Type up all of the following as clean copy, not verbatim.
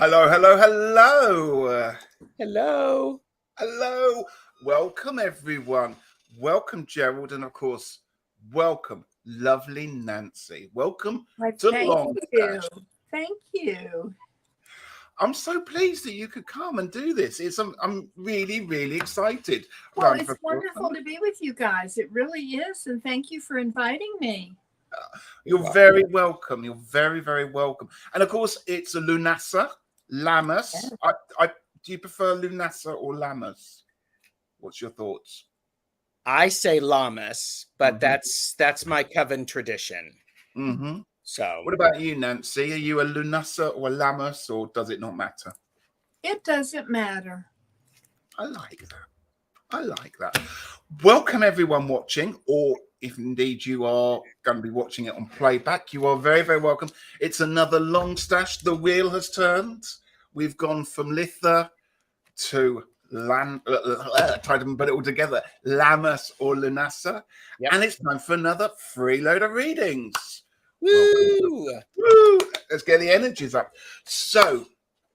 Hello, hello, hello. Hello. Hello. Welcome, everyone. Welcome, Gerald. And of course, welcome, lovely Nancy. Welcome to Thank you. LongStache. Thank you. I'm so pleased that you could come and do this. I'm really, really excited. Well, it's wonderful to be with you guys. It really is. And thank you for inviting me. You're very welcome. You're very, very welcome. And of course, it's a Lughnasadh, Lammas. Do you prefer Lughnasadh or Lammas? What's your thoughts? I say Lammas, but that's my coven tradition. So what about you, Nancy? Are you a Lughnasadh or a Lammas, or does it not matter? It doesn't matter. I like that. I like that. Welcome everyone watching, or if indeed you are going to be watching it on playback, you are very, very welcome. It's another LongStache. The wheel has turned. We've gone from Litha to try to put it all together, Lammas or Lughnasadh. Yep. And it's time for another free load of readings. Woo! Woo! Let's get the energies up. So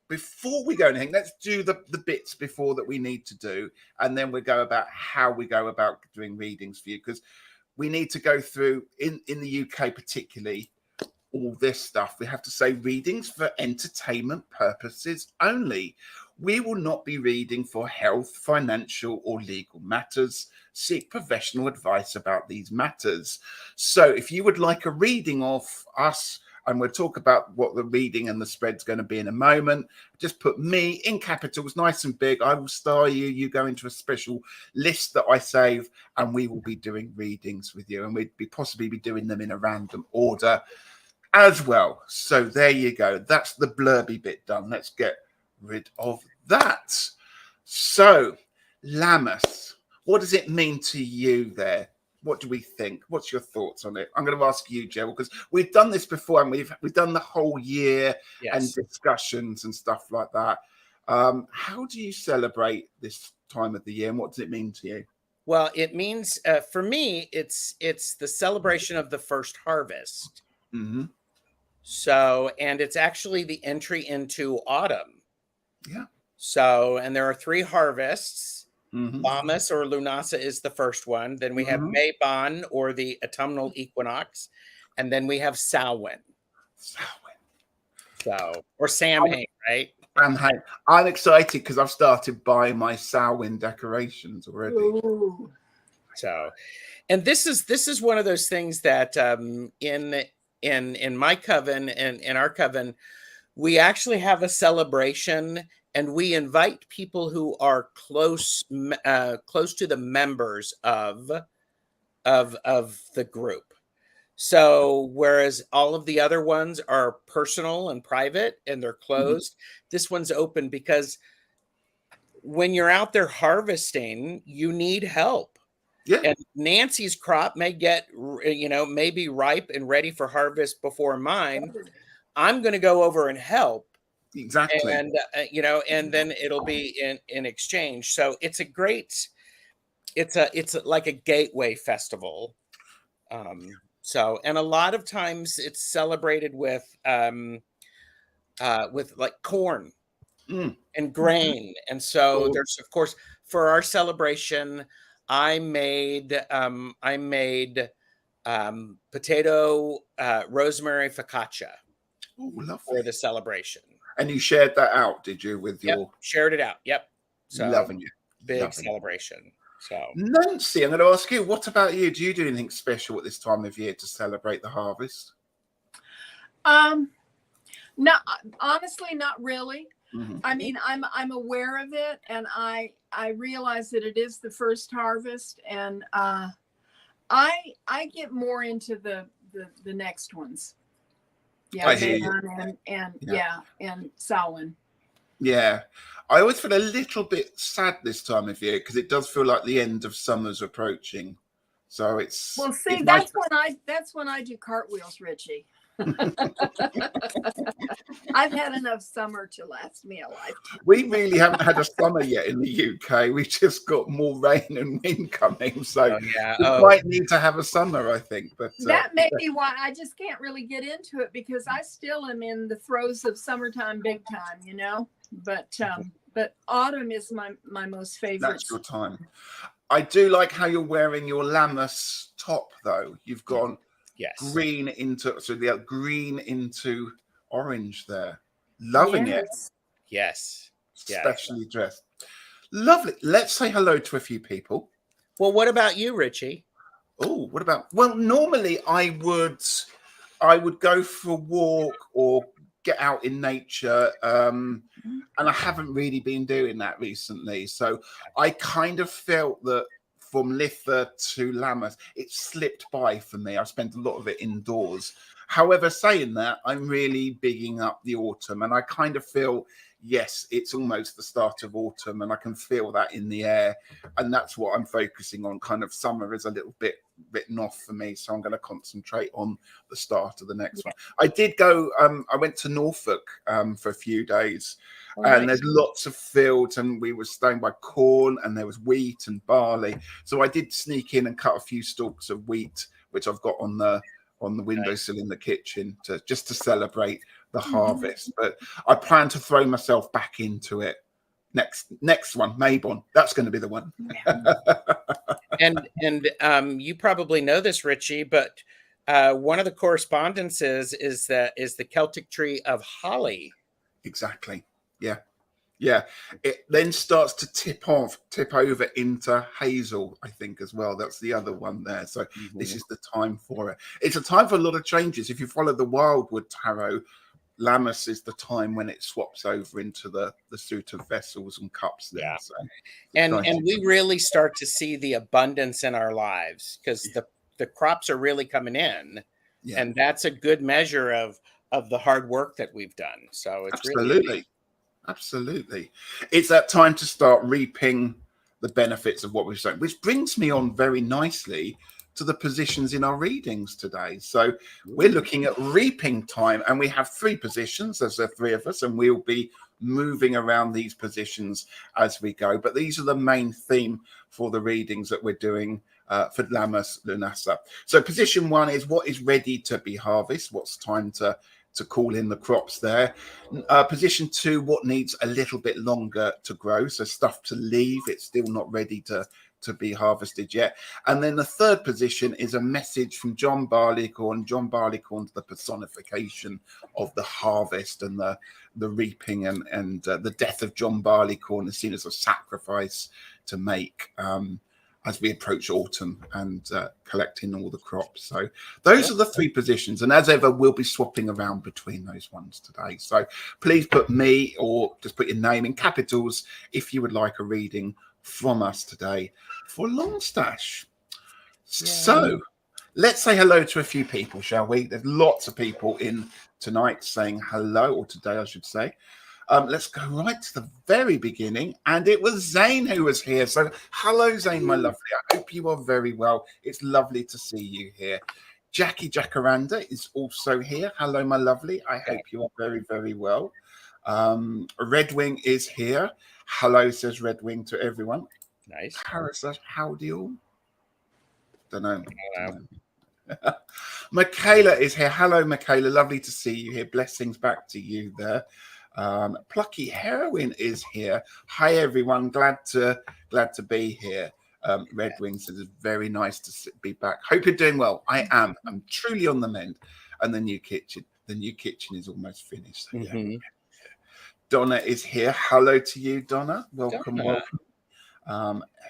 before we go anything, let's do the bits before that we need to do, and then we'll go about how we go about doing readings for you, because we need to go through in the UK particularly all this stuff. We have to say readings for entertainment purposes only. We will not be reading for health, financial, or legal matters. Seek professional advice about these matters. So if you would like a reading of us, and we'll talk about what the reading and the spread's going to be in a moment, just put me in capitals, nice and big. I will star you. You go into a special list that I save, and we will be doing readings with you. And we'd possibly be doing them in a random order as well. So there you go. That's the blurby bit done. Let's get rid of that. So, Lammas, what does it mean to you there? What do we think? What's your thoughts on it? I'm going to ask you, Gerald, because we've done this before, and we've done the whole year and discussions and stuff like that. How do you celebrate this time of the year, and what does it mean to you? Well, it means for me, it's the celebration of the first harvest. So, and it's actually the entry into autumn. Yeah. So, and there are 3 harvests. Lammas or Lughnasadh is the first one. Then we have Mabon, or the autumnal equinox, and then we have Samhain. So, or Samhain, right? Samhain. I'm excited because I've started buying my Samhain decorations already. Ooh. So, and this is one of those things that in my coven and in our coven, we actually have a celebration, and we invite people who are close to the members of the group. So whereas all of the other ones are personal and private and they're closed, this one's open, because when you're out there harvesting, you need help. Yeah. And Nancy's crop may get, may be ripe and ready for harvest before mine. I'm going to go over and help. Exactly. And, and then it'll be in exchange. So it's it's like a gateway festival. So, and a lot of times it's celebrated with like corn and grain. And so there's, of course, for our celebration, I made potato rosemary focaccia for the celebration. And you shared that out, did you, with your... shared it out. Yep. So loving it. Big celebration. So, Nancy, I'm going to ask you, what about you? Do you do anything special at this time of year to celebrate the harvest? No, honestly, not really. I mean, I'm aware of it, and I realize that it is the first harvest, and I get more into the next ones. Yeah, and Samhain. Yeah, I always feel a little bit sad this time of year, because it does feel like the end of summer's approaching. So it's that's when I do cartwheels, Ritchie. I've had enough summer to last me a lifetime. We really haven't had a summer yet in the UK. We just got more rain and wind coming, so we might need to have a summer, I think. But that may be why I just can't really get into it, because I still am in the throes of summertime big time, you know. But autumn is my most favorite. That's your time. I do like how you're wearing your lammas top, though. You've gone green into green into orange there. Loving it. Yes. Specially dressed. Lovely. Let's say hello to a few people. Well, what about you, Ritchie? Oh, what about? Well, normally I would go for a walk or get out in nature, and I haven't really been doing that recently. So I kind of felt that from Litha to Lammas, it slipped by for me. I spent a lot of it indoors. However, saying that, I'm really bigging up the autumn, and I kind of feel, yes, it's almost the start of autumn, and I can feel that in the air, and that's what I'm focusing on. Kind of summer is a little bit written off for me, so I'm going to concentrate on the start of the next one. I did go, I went to Norfolk for a few days, and there's lots of fields, and we were staying by corn, and there was wheat and barley, so I did sneak in and cut a few stalks of wheat, which I've got on the windowsill in the kitchen just to celebrate the harvest. But I plan to throw myself back into it next one, Maybon. That's going to be the one. and you probably know this, Ritchie, but one of the correspondences is the Celtic tree of holly. Exactly. Yeah. It then starts to tip over into hazel, I think, as well. That's the other one there. So this is the time for it. It's a time for a lot of changes. If you follow the Wildwood Tarot, Lammas is the time when it swaps over into the suit of vessels and cups there. Yeah. So and we really start to see the abundance in our lives, because the crops are really coming in. Yeah. And that's a good measure of the hard work that we've done. So it's Absolutely. It's that time to start reaping the benefits of what we've done, which brings me on very nicely to the positions in our readings today. So we're looking at reaping time, and we have 3 positions. There's the 3 of us, and we'll be moving around these positions as we go. But these are the main theme for the readings that we're doing for Lammas Lughnasadh. So position 1 is what is ready to be harvested, what's time to call in the crops there. Position 2, what needs a little bit longer to grow, so stuff to leave, it's still not ready to be harvested yet. And then the 3rd position is a message from John Barleycorn. John Barleycorn's the personification of the harvest and the reaping, and the death of John Barleycorn is seen as a sacrifice to make as we approach autumn and collecting all the crops. So those are the 3 positions. And as ever, we'll be swapping around between those ones today. So please put me, or just put your name in capitals if you would like a reading from us today for LongStache. So let's say hello to a few people, shall we? There's lots of people in tonight saying hello, or today I should say. Let's go right to the very beginning, and it was Zane who was here. So hello, Zane, my lovely. I hope you are very well. It's lovely to see you here. Jackie Jacaranda is also here. Hello, my lovely. I hope you are very, very well. Redwing is here. Hello, says Redwing to everyone. Nice. Paris says, howdy all. Don't know. Michaela is here. Hello, Michaela. Lovely to see you here. Blessings back to you there. Plucky Heroine is here. Hi everyone, glad to be here. Red Wing says it's very nice to be back. Hope you're doing well. I'm truly on the mend. And the new kitchen is almost finished. So, yeah. Donna is here. Hello to you, Donna. Welcome.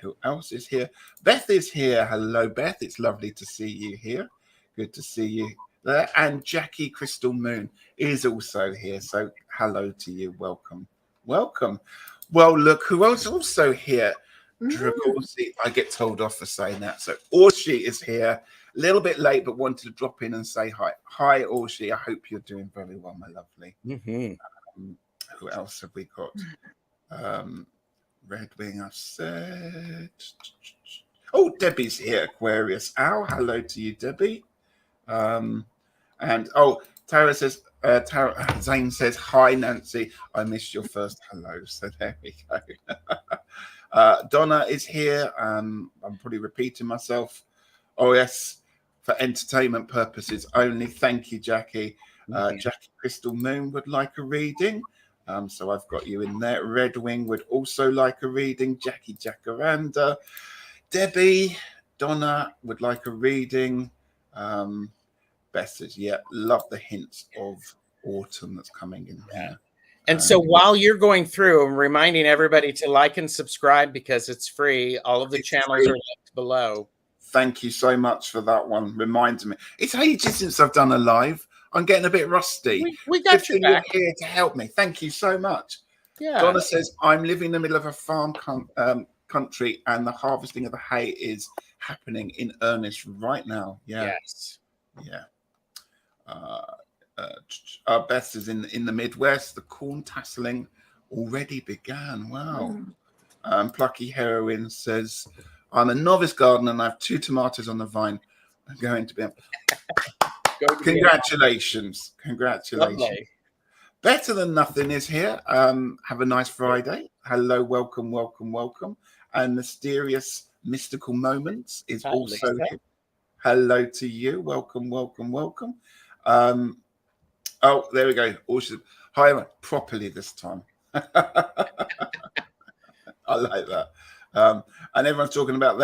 Who else is here? Beth is here. Hello, Beth. It's lovely to see you here. Good to see you there. And Jackie Crystal Moon is also here. So hello to you. Welcome. Well, look, who else also here? Dracorsi, I get told off for saying that. So Orshi is here. A little bit late, but wanted to drop in and say hi. Hi, Orshi. I hope you're doing very well, my lovely. Who else have we got? Red Wing, I've said. Oh, Debbie's here, Aquarius. Ow, hello to you, Debbie. And Tara says, Zane says, hi, Nancy. I missed your first hello. So there we go. Donna is here. I'm probably repeating myself. Oh, yes, for entertainment purposes only. Thank you, Jackie. Jackie Crystal Moon would like a reading. So I've got you in there. Red Wing would also like a reading. Jackie Jacaranda. Debbie, Donna would like a reading. Beth says, yeah, love the hints of autumn that's coming in here. And so while you're going through, I'm reminding everybody to like and subscribe because it's free. All of the channels are linked below. Thank you so much for that one. Reminding me. It's ages since I've done a live. I'm getting a bit rusty. We got you back. You're here to help me. Thank you so much. Yeah. Donna says, I'm living in the middle of a farm country and the harvesting of the hay is happening in earnest right now. Yeah. Yes. Yeah. Beth is in the Midwest. The corn tasseling already began. Wow. Plucky Heroine says, I'm a novice gardener and I have 2 tomatoes on the vine. I'm going to be Congratulations. Congratulations. Lovely. Better Than Nothing is here. Have a nice Friday. Hello, welcome, welcome, welcome. And Mysterious Mystical Moments is also here. Hello to you. Welcome, welcome, welcome. Oh, there we go. Awesome. Hi, properly this time. I like that. And everyone's talking about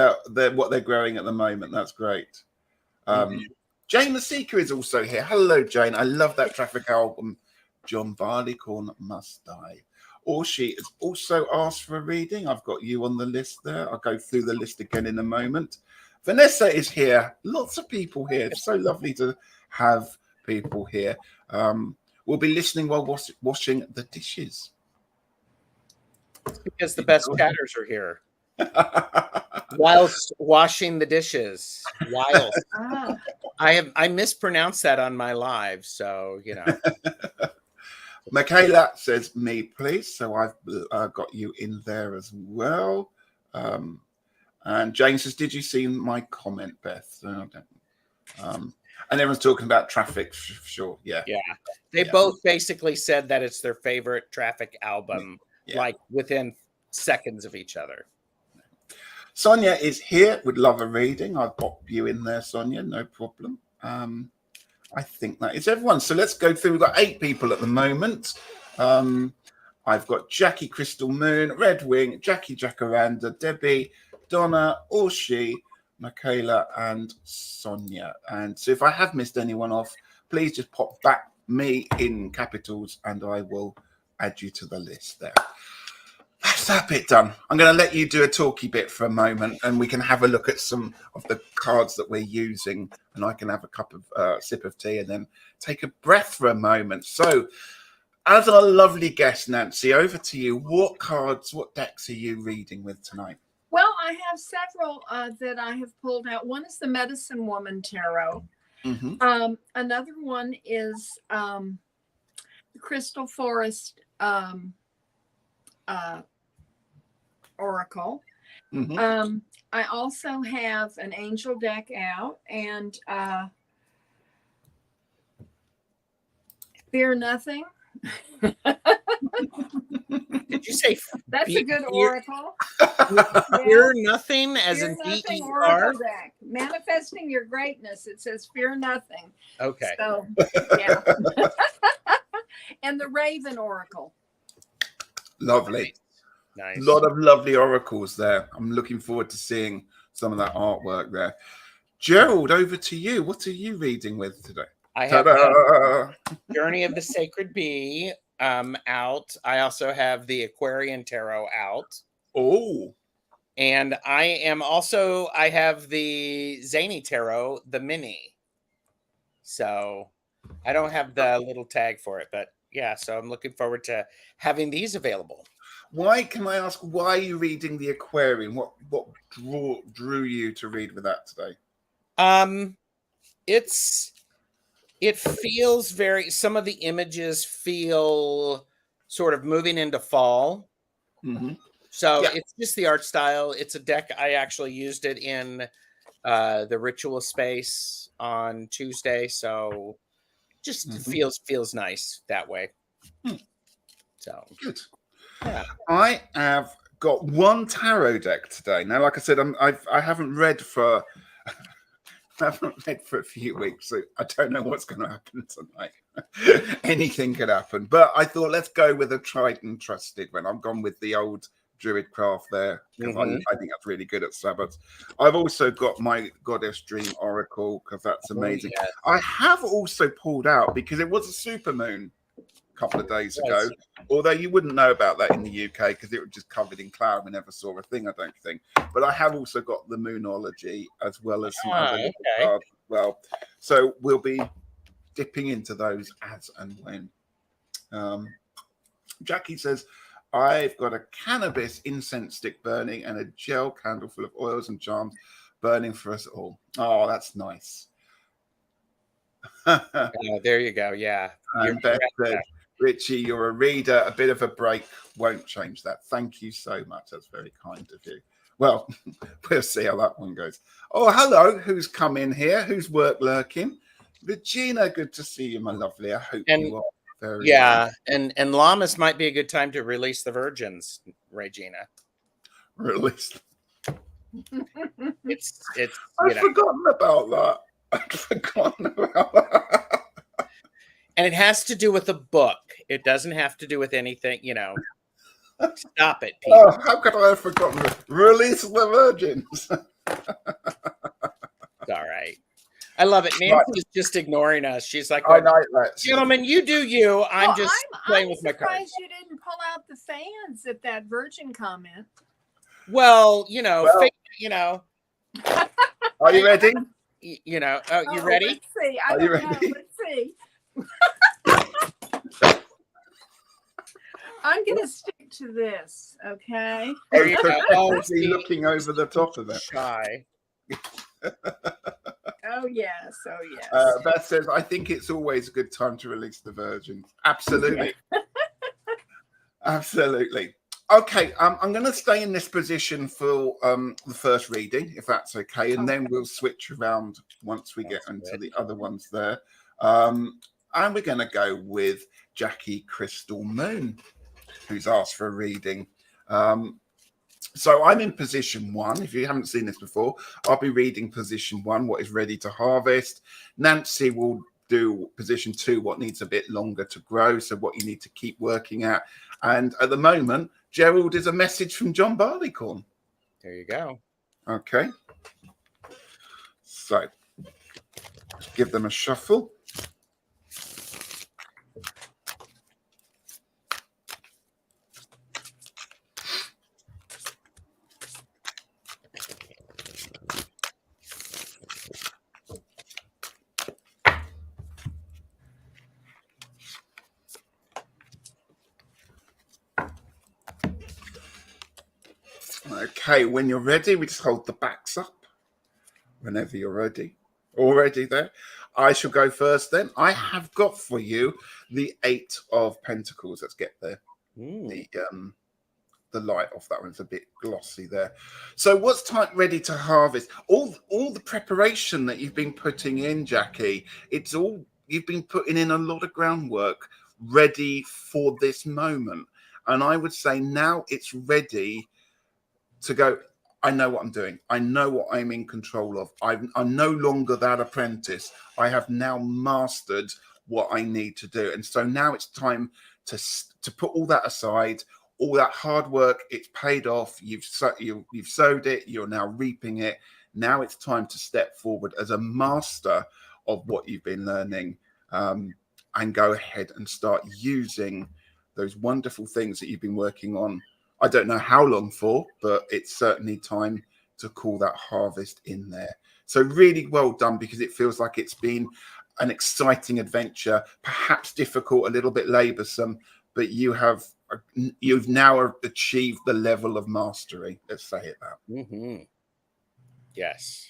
what they're growing at the moment. That's great. Jane the Seeker is also here. Hello, Jane. I love that Traffic album. John Barleycorn Must Die. Or she has also asked for a reading. I've got you on the list there. I'll go through the list again in a moment. Vanessa is here. Lots of people here. It's so lovely to have people here. We'll be listening while washing the dishes. Because the best chatters are here. Whilst washing the dishes. Whilst. I mispronounced that on my live, so you know. Michaela says me, please. So I've got you in there as well. And Jane says, did you see my comment, Beth? And everyone's talking about Traffic. Sure. Yeah. Yeah. They both basically said that it's their favorite Traffic album, like within seconds of each other. Sonia is here. Would love a reading. I'll pop you in there, Sonia. No problem. I think that is everyone. So let's go through. We've got 8 people at the moment. I've got Jackie Crystal Moon, Red Wing, Jackie Jacaranda, Debbie, Donna, Orshi, Michaela, and Sonia. And so if I have missed anyone off, please just pop back me in capitals and I will add you to the list there. That's that bit done. I'm going to let you do a talky bit for a moment and we can have a look at some of the cards that we're using and I can have a cup of sip of tea and then take a breath for a moment. So as our lovely guest, Nancy, over to you. What cards, what decks are you reading with tonight? Well, I have several that I have pulled out. One is the Medicine Woman Tarot. Another one is Crystal Forest Oracle. I also have an angel deck out and Fear Nothing. Did you say that's a good oracle? Fear Nothing, as Fear in Nothing FER? oracle deck. Manifesting your greatness. It says Fear Nothing. Okay. So yeah. And the Raven Oracle. Lovely. Nice. A lot of lovely oracles there. I'm looking forward to seeing some of that artwork there. Gerald, over to you. What are you reading with today? I have Journey of the Sacred Bee out. I also have the Aquarian Tarot out. Oh. And I have the Zany Tarot, the mini. So I don't have the little tag for it, but yeah, so I'm looking forward to having these available. Why, can I ask, why are you reading the Aquarian? What drew you to read with that today? It feels some of the images feel sort of moving into fall. So it's just the art style. It's a deck. I actually used it in the ritual space on Tuesday. So just feels nice that way. So Good. Yeah. I have got one tarot deck today. Now, like I said, I haven't read for a few weeks, so I don't know what's going to happen tonight. Anything could happen, but I thought let's go with a tried and trusted one. I've gone with the old Druid craft there because I think that's really good at Sabat. I've also got my Goddess Dream Oracle because that's amazing. Yes. I have also pulled out because it was a supermoon couple of days ago, although you wouldn't know about that in the UK because it was just covered in cloud. We never saw a thing, I don't think. But I have also got the Moonology as well as some other little cards as well. So we'll be dipping into those as and when. Jackie says, I've got a cannabis incense stick burning and a gel candle full of oils and charms burning for us all. Oh, that's nice. There you go. Yeah. And Beth said, Ritchie, you're a reader. A bit of a break won't change that. Thank you so much. That's very kind of you. Well, we'll see how that one goes. Oh, hello. Who's come in here? Who's work lurking? Regina, good to see you, my lovely. I hope you are very well. And Llamas might be a good time to release the virgins, Regina. Release. It's I've forgotten about that. I'd forgotten about that. And it has to do with the book. It doesn't have to do with anything, Stop it, people. Oh, how could I have forgotten? Release the virgins. It's all right. I love it. Nancy is just ignoring us. She's like, gentlemen, you do you. I'm just playing with my cards. I'm surprised you didn't pull out the fans at that virgin comment. Well, fake, Are you ready? You ready? Let's see. Are you ready? Let's see. I'm going to stick to this, okay? There you go. Oh, looking over the top of it. Shy. Oh, yes. Oh, yes. Beth says, I think it's always a good time to release the virgin. Absolutely. Absolutely. Okay, I'm going to stay in this position for the first reading, if that's okay, and then we'll switch around once we get into the other ones there. And we're going to go with Jackie Crystal Moon, who's asked for a reading. So I'm in position 1. If you haven't seen this before, I'll be reading position 1, what is ready to harvest. Nancy will do position 2, what needs a bit longer to grow, so what you need to keep working at. And at the moment, Gerald is a message from John Barleycorn. There you go. Okay. So let's give them a shuffle. Okay, when you're ready, we just hold the backs up. Whenever you're ready. Already there. I shall go first then. I have got for you the 8 of Pentacles. Let's get there. The light off that one's a bit glossy there. So what's time ready to harvest? All the preparation that you've been putting in, Jackie, you've been putting in a lot of groundwork ready for this moment. And I would say now it's ready to go. I know what I'm doing. I know what I'm in control of. I'm no longer that apprentice. I have now mastered what I need to do. And so now it's time to put all that aside, all that hard work. It's paid off. You've sowed it. You're now reaping it. Now it's time to step forward as a master of what you've been learning, and go ahead and start using those wonderful things that you've been working on. I don't know how long for, but it's certainly time to call that harvest in there. So really well done, because it feels like it's been an exciting adventure, perhaps difficult, a little bit laborsome, but you've now achieved the level of mastery. Let's say it that. Mm-hmm. Yes.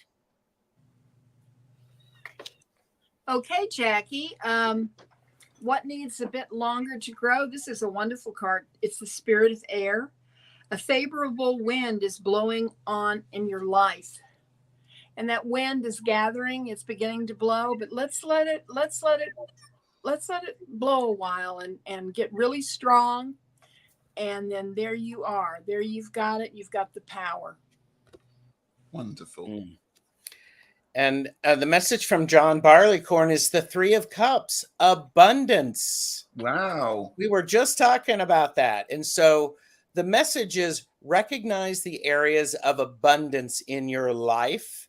Okay, Jackie. What needs a bit longer to grow? This is a wonderful card. It's the Spirit of Air. A favorable wind is blowing on in your life. And that wind is gathering. It's beginning to blow, but let's let it blow a while and get really strong. And then there you are. There you've got it. You've got the power. Wonderful. Mm. And the message from John Barleycorn is the Three of Cups, abundance. Wow. We were just talking about that. And so the message is recognize the areas of abundance in your life.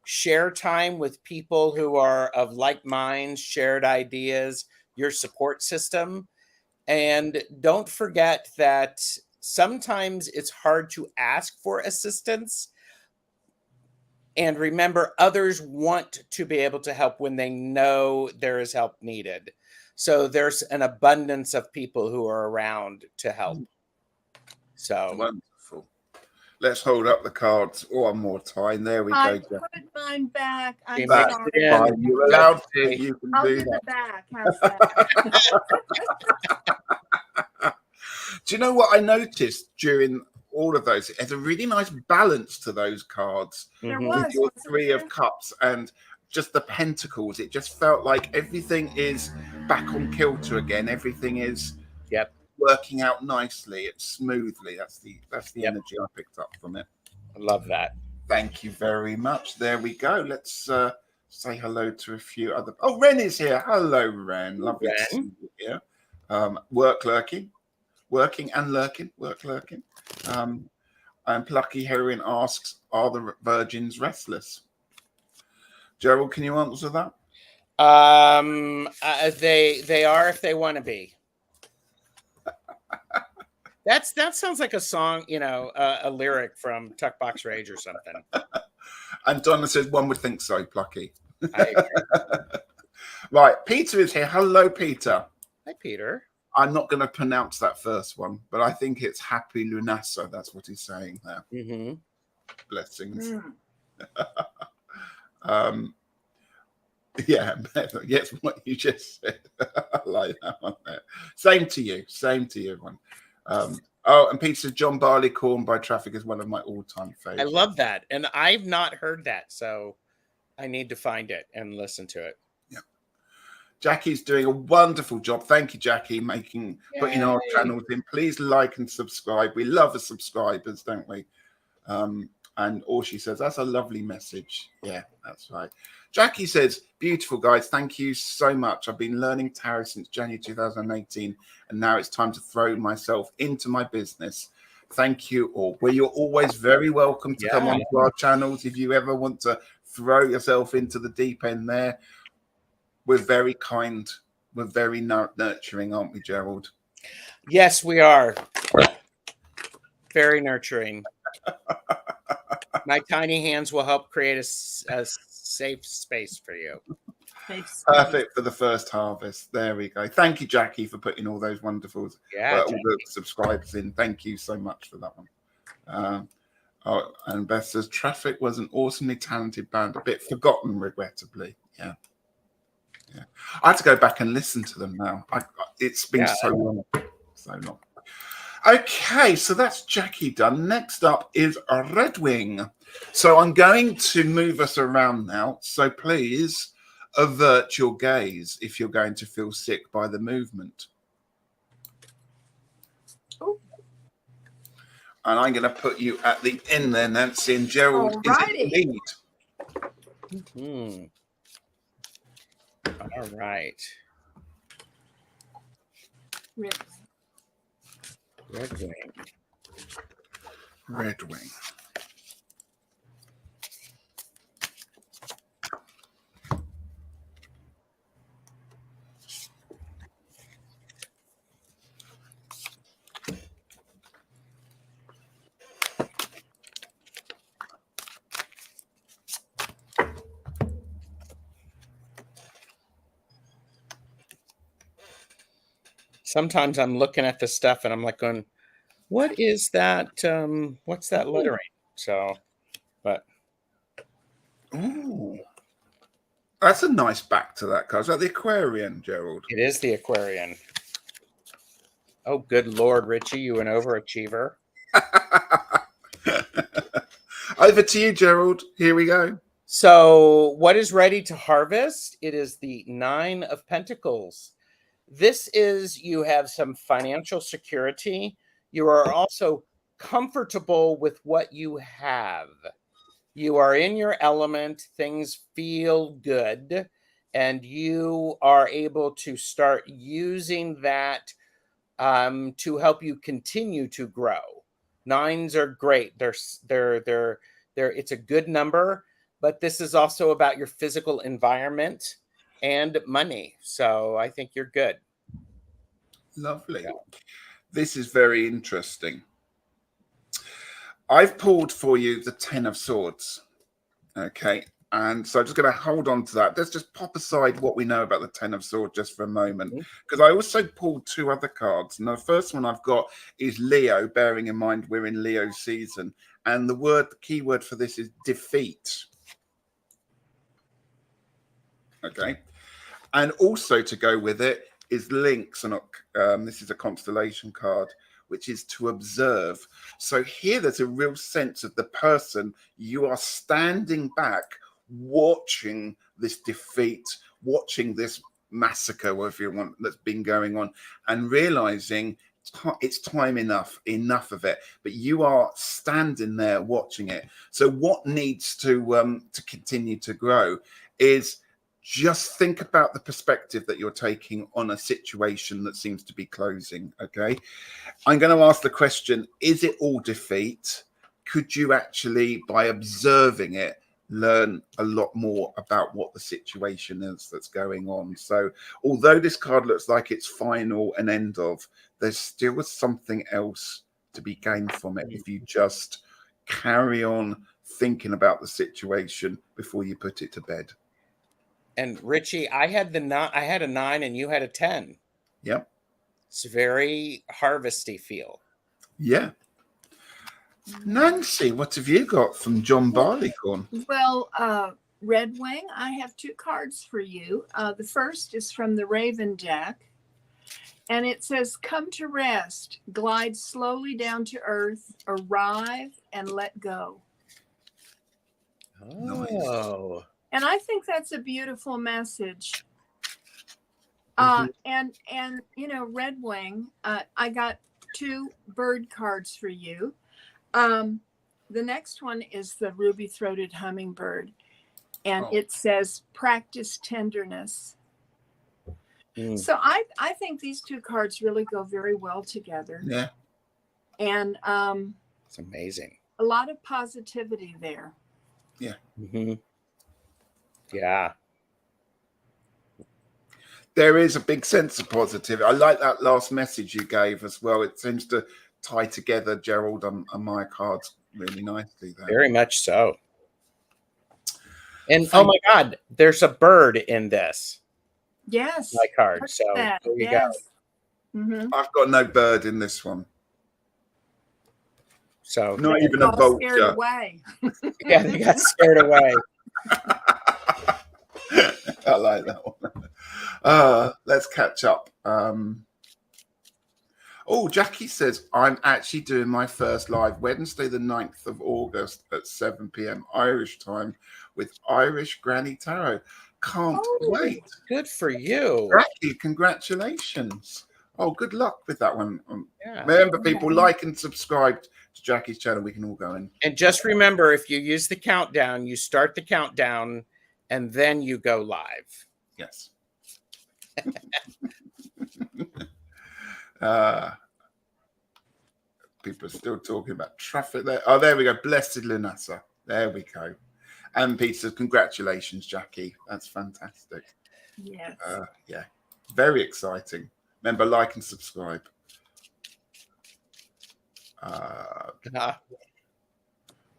Share time with people who are of like minds, shared ideas, your support system. And don't forget that sometimes it's hard to ask for assistance. And remember, others want to be able to help when they know there is help needed. So there's an abundance of people who are around to help. So wonderful. Let's hold up the cards one more time. There we I go. put mine back. I'm That's sorry. fine. You're allowed to. You can I'll do do the that. back. How's that? Do you know what I noticed during all of those? There's a really nice balance to those cards. There Mhm. was, With your wasn't Three there? of Cups and just the Pentacles. It just felt like everything is back on kilter again. Everything is Yep. working out nicely. It's smoothly. That's the Yep. energy I picked up from it. I love that. Thank you very much. There we go. Let's say hello to a few other. Oh, Ren is here. Hello, Ren. Lovely to see you here. Working and lurking. Work lurking. And Plucky Heroine asks, "Are the virgins restless?" Gerald, can you answer that? They are if they want to be. That sounds like a song, a lyric from Tuck Box Rage or something. And Donna says, "One would think so, Plucky." I agree. Right, Peter is here. Hello, Peter. Hi, Peter. I'm not going to pronounce that first one, but I think it's Happy Lughnasadh. That's what he's saying there. Mm-hmm. Blessings. Yeah, yes, what you just said. I like that one there. Same to you, one. And Peter says John Barleycorn by Traffic is one of my all-time favorites. I love that, and I've not heard that, so I need to find it and listen to it. Yeah, Jackie's doing a wonderful job. Thank you, Jackie, putting our channels in. Please like and subscribe. We love the subscribers, don't we? And all she says, that's a lovely message. Yeah, that's right. Jackie says, beautiful guys. Thank you so much. I've been learning tarot since January 2018, and now it's time to throw myself into my business. Thank you all. Well, you're always very welcome to come onto our channels. If you ever want to throw yourself into the deep end there, we're very kind. We're very nurturing, aren't we, Gerald? Yes, we are. Very nurturing. My tiny hands will help create a safe space for you. Perfect for the first harvest. There we go. Thank you, Jackie, for putting all those wonderful all the subscribers in. Thank you so much for that one. And Beth says Traffic was an awesomely talented band, a bit forgotten, regrettably. Yeah. I have to go back and listen to them now. It's been so long. Okay, so that's Jackie done. Next up is Red Wing. So I'm going to move us around now. So please avert your gaze if you're going to feel sick by the movement. Oh. And I'm going to put you at the end there, Nancy, and Gerald is in the lead. Mm-hmm. All right. Red Wing. Red Wing. Sometimes I'm looking at the stuff and I'm like going, what is that? What's that lettering? So, but. Ooh. That's a nice back to that card. Is that the Aquarian, Gerald? It is the Aquarian. Oh, good Lord, Ritchie, you an overachiever. Over to you, Gerald. Here we go. So what is ready to harvest? It is the 9 of Pentacles. This is, you have some financial security. You are also comfortable with what you have. You are in your element. Things feel good. And you are able to start using that to help you continue to grow. 9s are great. It's a good number, but this is also about your physical environment and money. So I think you're good. Lovely. Yeah. This is very interesting. I've pulled for you the 10 of Swords. Okay. And so I'm just going to hold on to that. Let's just pop aside what we know about the 10 of Swords just for a moment, because I also pulled 2 other cards. And the first one I've got is Leo, bearing in mind we're in Leo season. And the key word for this is defeat. Okay. And also to go with it is Lynx. And this is a constellation card, which is to observe. So here there's a real sense of the person. You are standing back, watching this defeat, watching this massacre, whatever you want, that's been going on, and realizing it's time enough of it. But you are standing there watching it. So what needs to continue to grow is just think about the perspective that you're taking on a situation that seems to be closing. Okay, I'm going to ask the question, is it all defeat? Could you actually, by observing it, learn a lot more about what the situation is that's going on? So although this card looks like it's final and end of, there's still something else to be gained from it if you just carry on thinking about the situation before you put it to bed. And Ritchie, I had a 9 and you had a 10. Yep. It's very harvesty feel. Yeah. Nancy, what have you got from John Barleycorn? Well, Red Wing, I have 2 cards for you. The first is from the Raven deck, and it says, come to rest, glide slowly down to earth, arrive and let go. Oh. Nice. And I think that's a beautiful message. And you know, Red Wing, I got 2 bird cards for you. The next one is the ruby-throated hummingbird, and it says practice tenderness. So I think these 2 cards really go very well together. Yeah. And it's amazing. A lot of positivity there. Yeah. Yeah. There is a big sense of positivity. I like that last message you gave as well. It seems to tie together Gerald and my cards really nicely there. Very much so. And oh my God, there's a bird in this. Yes. My card. So there you go. I've got no bird in this one. So not even a vulture. Scared away. Yeah, they got scared away. I like that one. Let's catch up. Oh, Jackie says, I'm actually doing my first live Wednesday, the 9th of August at 7 p.m. Irish time with Irish Granny Tarot. Can't wait. Good for you. Jackie, congratulations. Oh, good luck with that one. Yeah. Remember, people, like and subscribe to Jackie's channel. We can all go in. And just remember, if you use the countdown, you start the countdown and then you go live. Yes. People are still talking about traffic there. Oh, there we go. Blessed Lughnasadh. There we go. And Peter says, congratulations, Jackie. That's fantastic. Yes. Yeah. Very exciting. Remember, like and subscribe.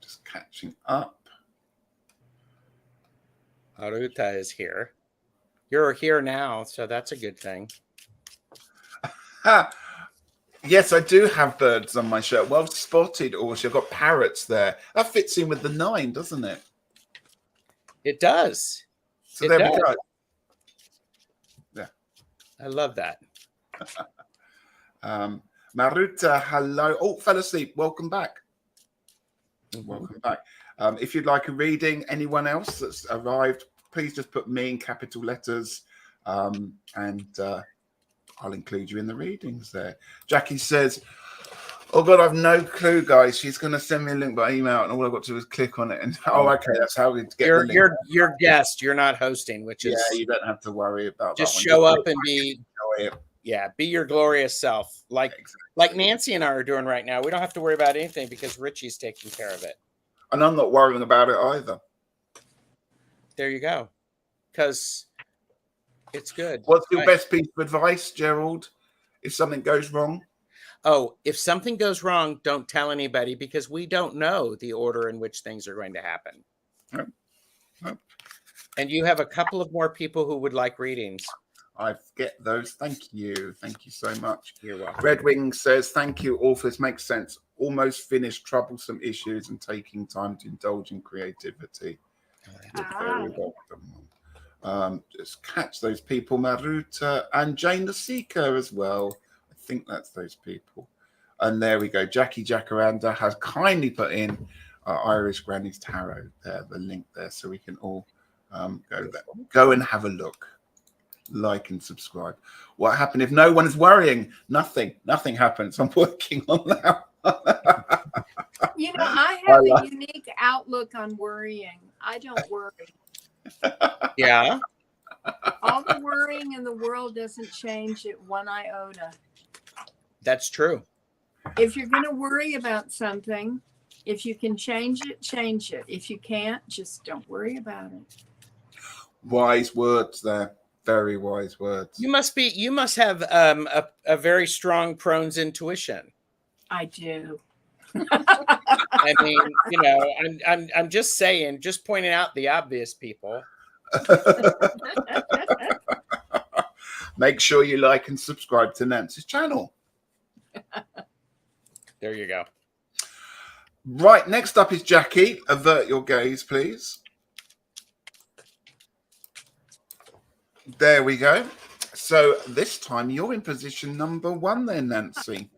Just catching up. Aruta is here. You're here now, so that's a good thing. Yes, I do have birds on my shirt. Well spotted, Orsi. I've got parrots there. That fits in with the 9, doesn't it? It does. So there we go. Yeah. I love that. Maruta, hello. Oh, fell asleep. Welcome back. Welcome back. If you'd like a reading, anyone else that's arrived, please just put me in capital letters, and I'll include you in the readings there. Jackie says, oh God, I've no clue, guys. She's going to send me a link by email, and all I've got to do is click on it. And okay, that's how we get the link. You're guest. You're not hosting, which is you don't have to worry about just that. Show up and be enjoy it. Be your glorious self, like Nancy and I are doing right now. We don't have to worry about anything because Ritchie's taking care of it, and I'm not worrying about it either. There you go, because it's good. What's your best piece of advice, Gerald, if something goes wrong? Oh, if something goes wrong, don't tell anybody, because we don't know the order in which things are going to happen. Yep. And you have a couple of more people who would like readings. I get those. Thank you. Thank you so much. You're welcome. Red Wing says, thank you, authors. Makes sense. Almost finished troublesome issues and taking time to indulge in creativity. You're very welcome. Just catch those people, Maruta and Jane the Seeker as well. I think that's those people. And there we go. Jackie Jacaranda has kindly put in Irish Granny's Tarot there, the link there, so we can all go there. Go and have a look. Like and subscribe. What happened if no one is worrying? Nothing happens. I'm working on that. I have a unique outlook on worrying. I don't worry. Yeah. All the worrying in the world doesn't change it one iota. That's true. If you're going to worry about something, if you can change it, change it. If you can't, just don't worry about it. Wise words there. Very wise words. You must have a very strong Crone's intuition. I do. I mean, I'm just saying, just pointing out the obvious, people. Make sure you like and subscribe to Nancy's channel. There you go. Right, next up is Jackie. Avert your gaze, please. There we go. So this time you're in position number 1 then, Nancy.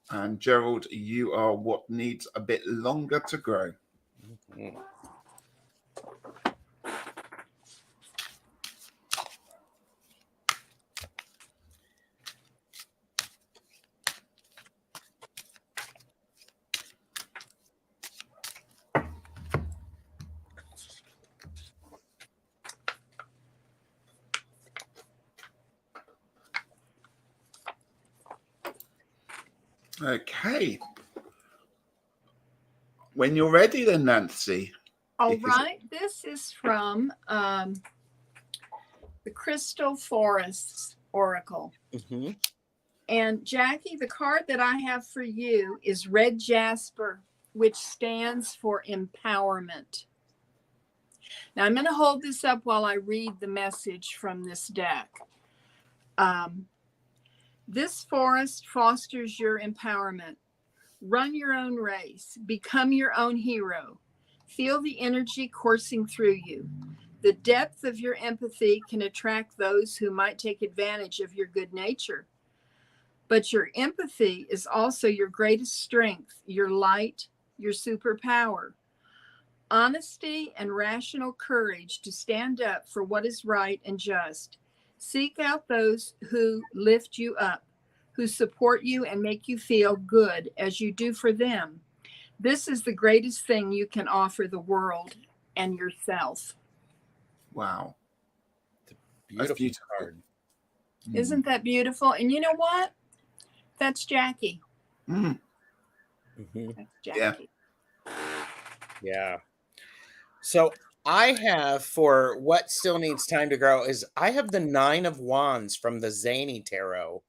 And Gerald, you are what needs a bit longer to grow. Mm-hmm. Okay. When you're ready then, Nancy. All right. This is from the Crystal Forests Oracle. Mm-hmm. And Jackie, the card that I have for you is Red Jasper, which stands for empowerment. Now I'm going to hold this up while I read the message from this deck. This forest fosters your empowerment. Run your own race. Become your own hero. Feel the energy coursing through you. The depth of your empathy can attract those who might take advantage of your good nature. But your empathy is also your greatest strength, your light, your superpower. Honesty and rational courage to stand up for what is right and just. Seek out those who lift you up, who support you and make you feel good as you do for them. This is the greatest thing you can offer the world and yourself. Wow. Beautiful card. Isn't that beautiful? And you know what? That's Jackie. Mm. Mm-hmm. That's Jackie. Yeah. So I have, for what still needs time to grow, is I have the 9 of Wands from the Zany Tarot.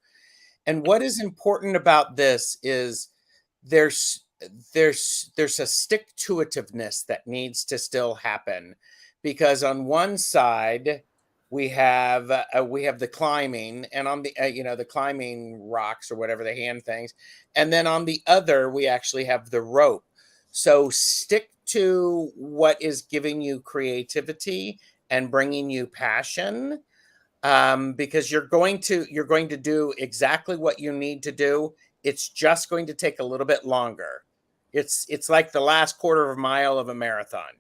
And what is important about this is there's a stick-to-itiveness that needs to still happen, because on one side we have the climbing, and on the the climbing rocks or whatever, the hand things, and then on the other we actually have the rope. So stick to what is giving you creativity and bringing you passion, because you're going to do exactly what you need to do. It's just going to take a little bit longer. It's like the last quarter of a mile of a marathon.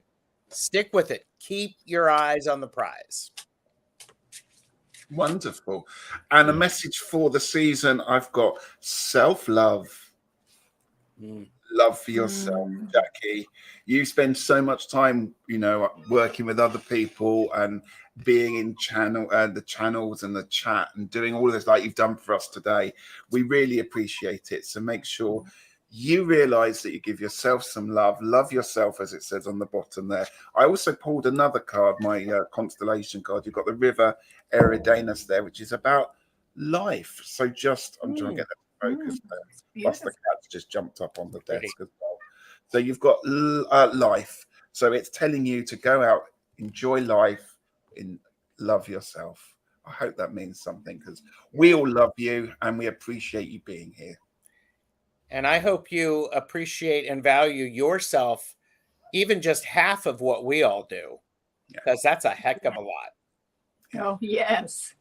Stick with it. Keep your eyes on the prize. Wonderful. And a message for the season, I've got self-love. Love for yourself, Jackie. You spend so much time, working with other people and being in the channels and the chat and doing all of this like you've done for us today. We really appreciate it. So make sure you realize that you give yourself some love yourself, as it says on the bottom there. I also pulled another card, my constellation card. You've got the River Eridanus there, which is about life. So I'm trying to get that focus there. Plus the cat's just jumped up on the desk as well. So you've got life. So it's telling you to go out, enjoy life, love yourself. I hope that means something, because we all love you and we appreciate you being here. And I hope you appreciate and value yourself, even just half of what we all do, because that's a heck of a lot. Oh, yes.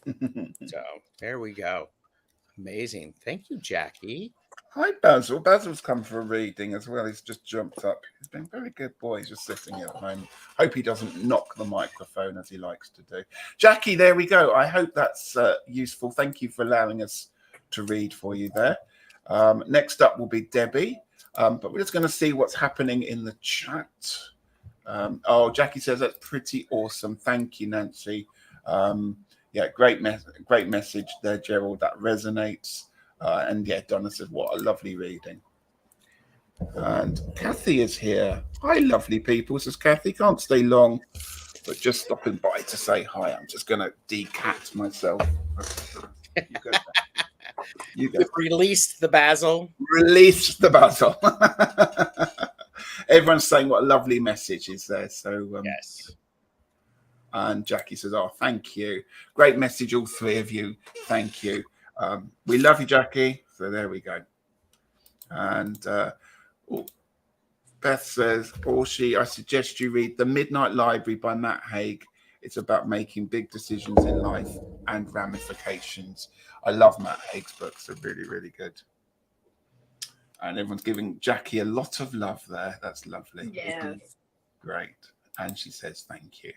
So there we go. Amazing. Thank you, Jackie. Hi, Basil. Basil's come for a reading as well. He's just jumped up. He's been a very good boy. He's just sitting here at home. Hope he doesn't knock the microphone as he likes to do. Jackie, there we go. I hope that's useful. Thank you for allowing us to read for you there. Next up will be Debbie. But we're just going to see what's happening in the chat. Jackie says that's pretty awesome. Thank you, Nancy. Great message there, Gerald. That resonates. Donna says, what a lovely reading. And Kathy is here. Hi, lovely people, says Kathy. Can't stay long, but just stopping by to say hi. I'm just going to decat myself. You go. Released the Basil. Release the Basil. Everyone's saying what a lovely message is there. So yes. And Jackie says, thank you. Great message, all three of you. Thank you. We love you, Jackie. So there we go. And Beth says, I suggest you read The Midnight Library by Matt Haig. It's about making big decisions in life and ramifications. I love Matt Haig's books. They're really, really good. And everyone's giving Jackie a lot of love there. That's lovely. Yes. Great. And she says, thank you.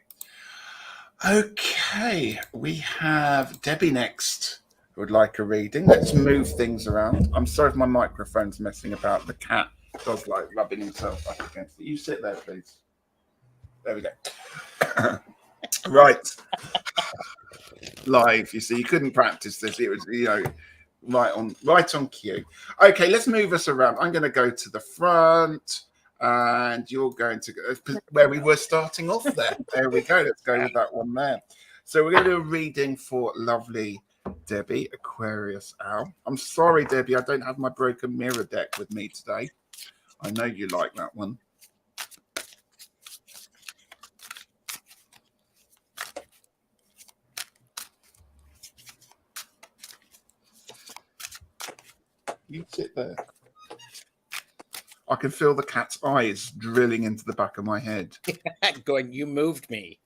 Okay. We have Debbie next, who would like a reading. Let's move things around. I'm sorry if my microphone's messing about. The cat does like rubbing himself up against it. You sit there, please. There we go. Right. Live, you see, you couldn't practice this. It was, right on cue. Okay, let's move us around. I'm going to go to the front, and you're going to go where we were starting off there. There we go. Let's go with that one there. So we're going to do a reading for lovely Debbie, Aquarius Owl. I'm sorry, Debbie, I don't have my broken mirror deck with me today. I know you like that one. You sit there. I can feel the cat's eyes drilling into the back of my head. Going, you moved me.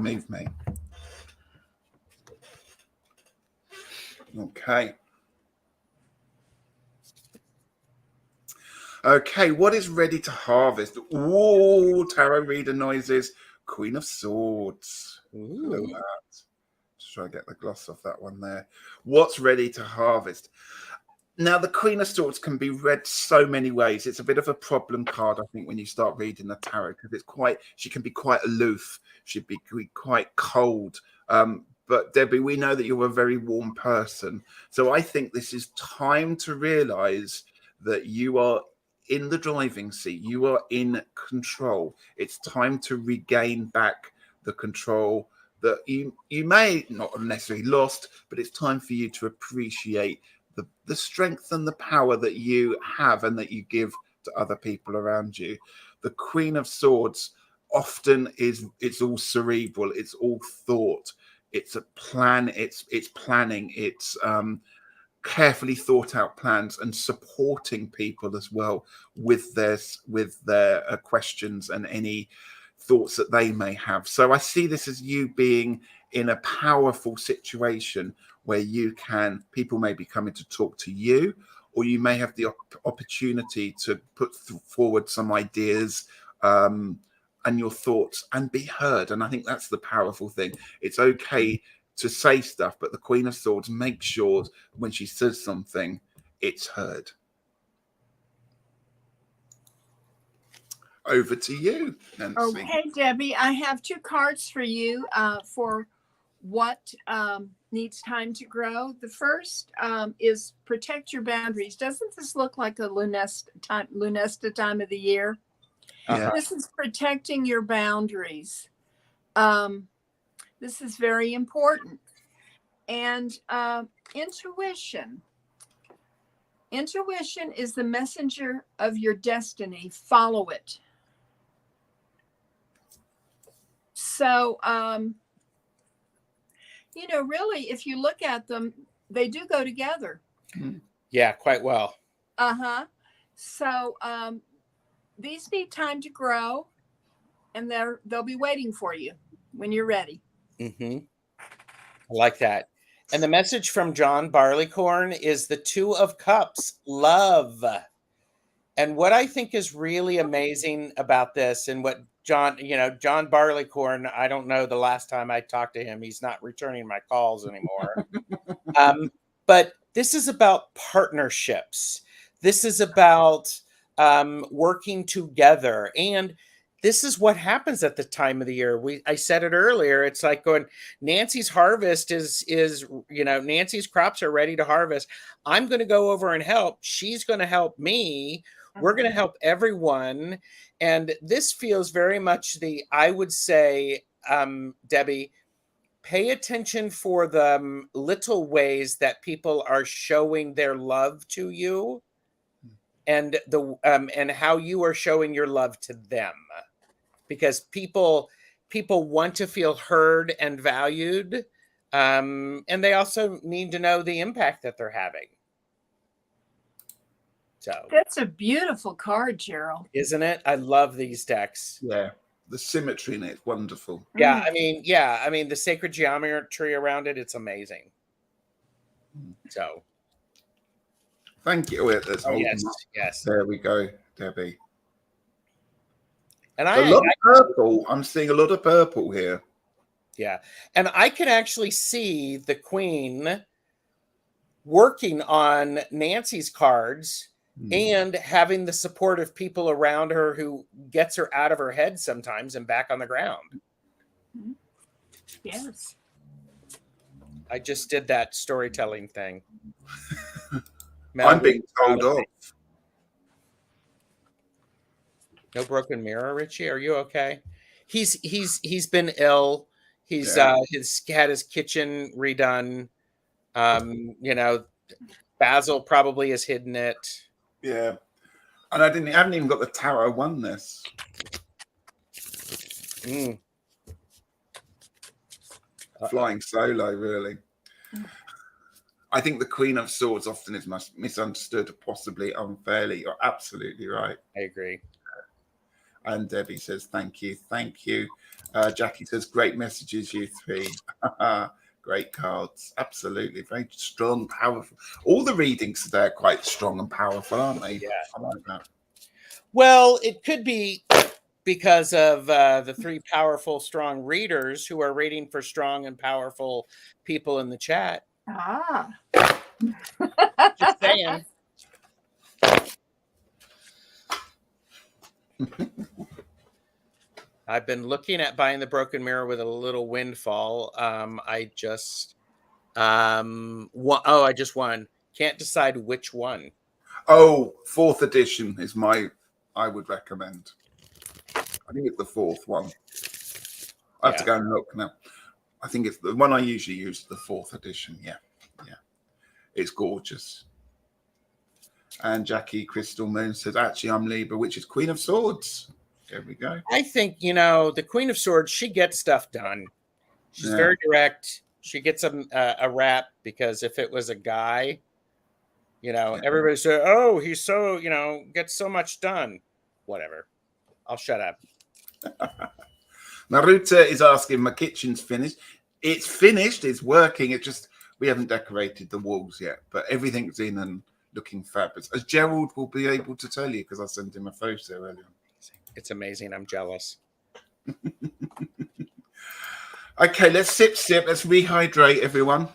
Moved me. Okay. Okay, what is ready to harvest? Ooh, tarot reader noises. Queen of Swords. Hello, that. Just try to get the gloss off that one there. What's ready to harvest? Now, the Queen of Swords can be read so many ways. It's a bit of a problem card, I think, when you start reading the tarot, because she can be quite aloof. She'd be quite cold. But Debbie, we know that you're a very warm person. So I think this is time to realize that you are in the driving seat. You are in control. It's time to regain back the control that you may not necessarily lost, but it's time for you to appreciate the strength and the power that you have and that you give to other people around you. The Queen of Swords often it's all cerebral, it's all thought, it's a plan, it's planning, it's carefully thought out plans and supporting people as well with their questions and any thoughts that they may have. So I see this as you being in a powerful situation where people may be coming to talk to you, or you may have the opportunity to put forward some ideas and your thoughts and be heard. And I think that's the powerful thing. It's okay to say stuff, but the Queen of Swords makes sure when she says something, it's heard. Over to you, Nancy. Okay, Debbie, I have 2 cards for you for what needs time to grow. The first is protect your boundaries. Doesn't this look like a Lughnasadh time of the year? Yeah. This is protecting your boundaries. This is very important. And intuition. Intuition is the messenger of your destiny. Follow it. So, you know, really, if you look at them, they do go together. Yeah, quite well. So these need time to grow, and they'll be waiting for you when you're ready. I like that. And the message from John Barleycorn is the 2 of Cups, love. And what I think is really amazing about this, and what John Barleycorn, I don't know the last time I talked to him. He's not returning my calls anymore. But this is about partnerships. This is about working together. And this is what happens at the time of the year. I said it earlier. It's like going, Nancy's harvest is Nancy's crops are ready to harvest. I'm going to go over and help. She's going to help me. We're going to help everyone. And this feels very much I would say, Debbie, pay attention for the little ways that people are showing their love to you, and and how you are showing your love to them, because people want to feel heard and valued, and they also need to know the impact that they're having. So that's a beautiful card, Gerald. Isn't it? I love these decks. Yeah, the symmetry in it is wonderful. Yeah, I mean the sacred geometry around it, it's amazing. So thank you. Yes. There we go, Debbie. And a lot of purple. I'm seeing a lot of purple here. Yeah, and I can actually see the Queen working on Nancy's cards and having the support of people around her who gets her out of her head sometimes and back on the ground. Yes. I just did that storytelling thing. I'm being told off. No broken mirror, Ritchie. Are you okay? He's been ill. He's had his kitchen redone. Basil probably has hidden it. Yeah, and I haven't even got the Tarot One this. Flying solo, really. I think the Queen of Swords often is misunderstood, possibly unfairly. You're absolutely right. I agree. And Debbie says, thank you. Jackie says, great messages, you 3. Great cards. Absolutely. Very strong, powerful. All the readings today are quite strong and powerful, aren't they? Yeah. I like that. Well, it could be because of the 3 powerful, strong readers who are reading for strong and powerful people in the chat. Just saying. I've been looking at buying the broken mirror with a little windfall. I just won. Can't decide which one. Oh, 4th edition is I would recommend. I think it's the 4th one. I have to go and look now. I think it's the one I usually use, the 4th edition. Yeah. It's gorgeous. And Jackie Crystal Moon says, actually, I'm Libra, which is Queen of Swords. There we go. I think, the Queen of Swords, she gets stuff done. She's very direct. She gets a rap, because if it was a guy, everybody said, oh, he's so, gets so much done. Whatever. I'll shut up. Naruto is asking, my kitchen's finished. It's finished. It's working. We haven't decorated the walls yet, but everything's in and looking fabulous, as Gerald will be able to tell you because I sent him a photo earlier. It's amazing. I'm jealous. Okay, let's sip. Let's rehydrate, everyone.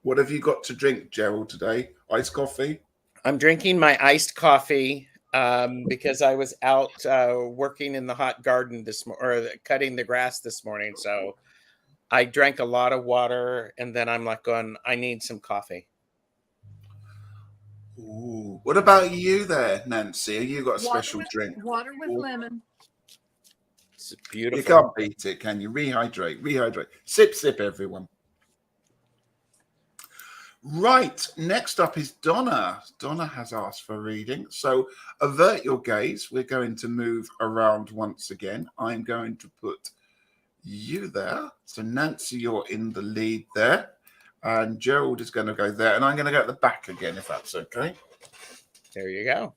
What have you got to drink, Gerald, today? Iced coffee? I'm drinking my iced coffee because I was out working in the hot garden this morning, or cutting the grass this morning. So I drank a lot of water, and then I'm like going, I need some coffee. Ooh. What about you there, Nancy? Have you got a special drink? Water with lemon. It's beautiful. You can't beat it, can you? Rehydrate. Sip, everyone. Right, next up is Donna. Donna has asked for a reading. So avert your gaze. We're going to move around once again. I'm going to put you there. So Nancy, you're in the lead there. And Gerald is going to go there. And I'm going to go at the back again, if that's okay. There you go.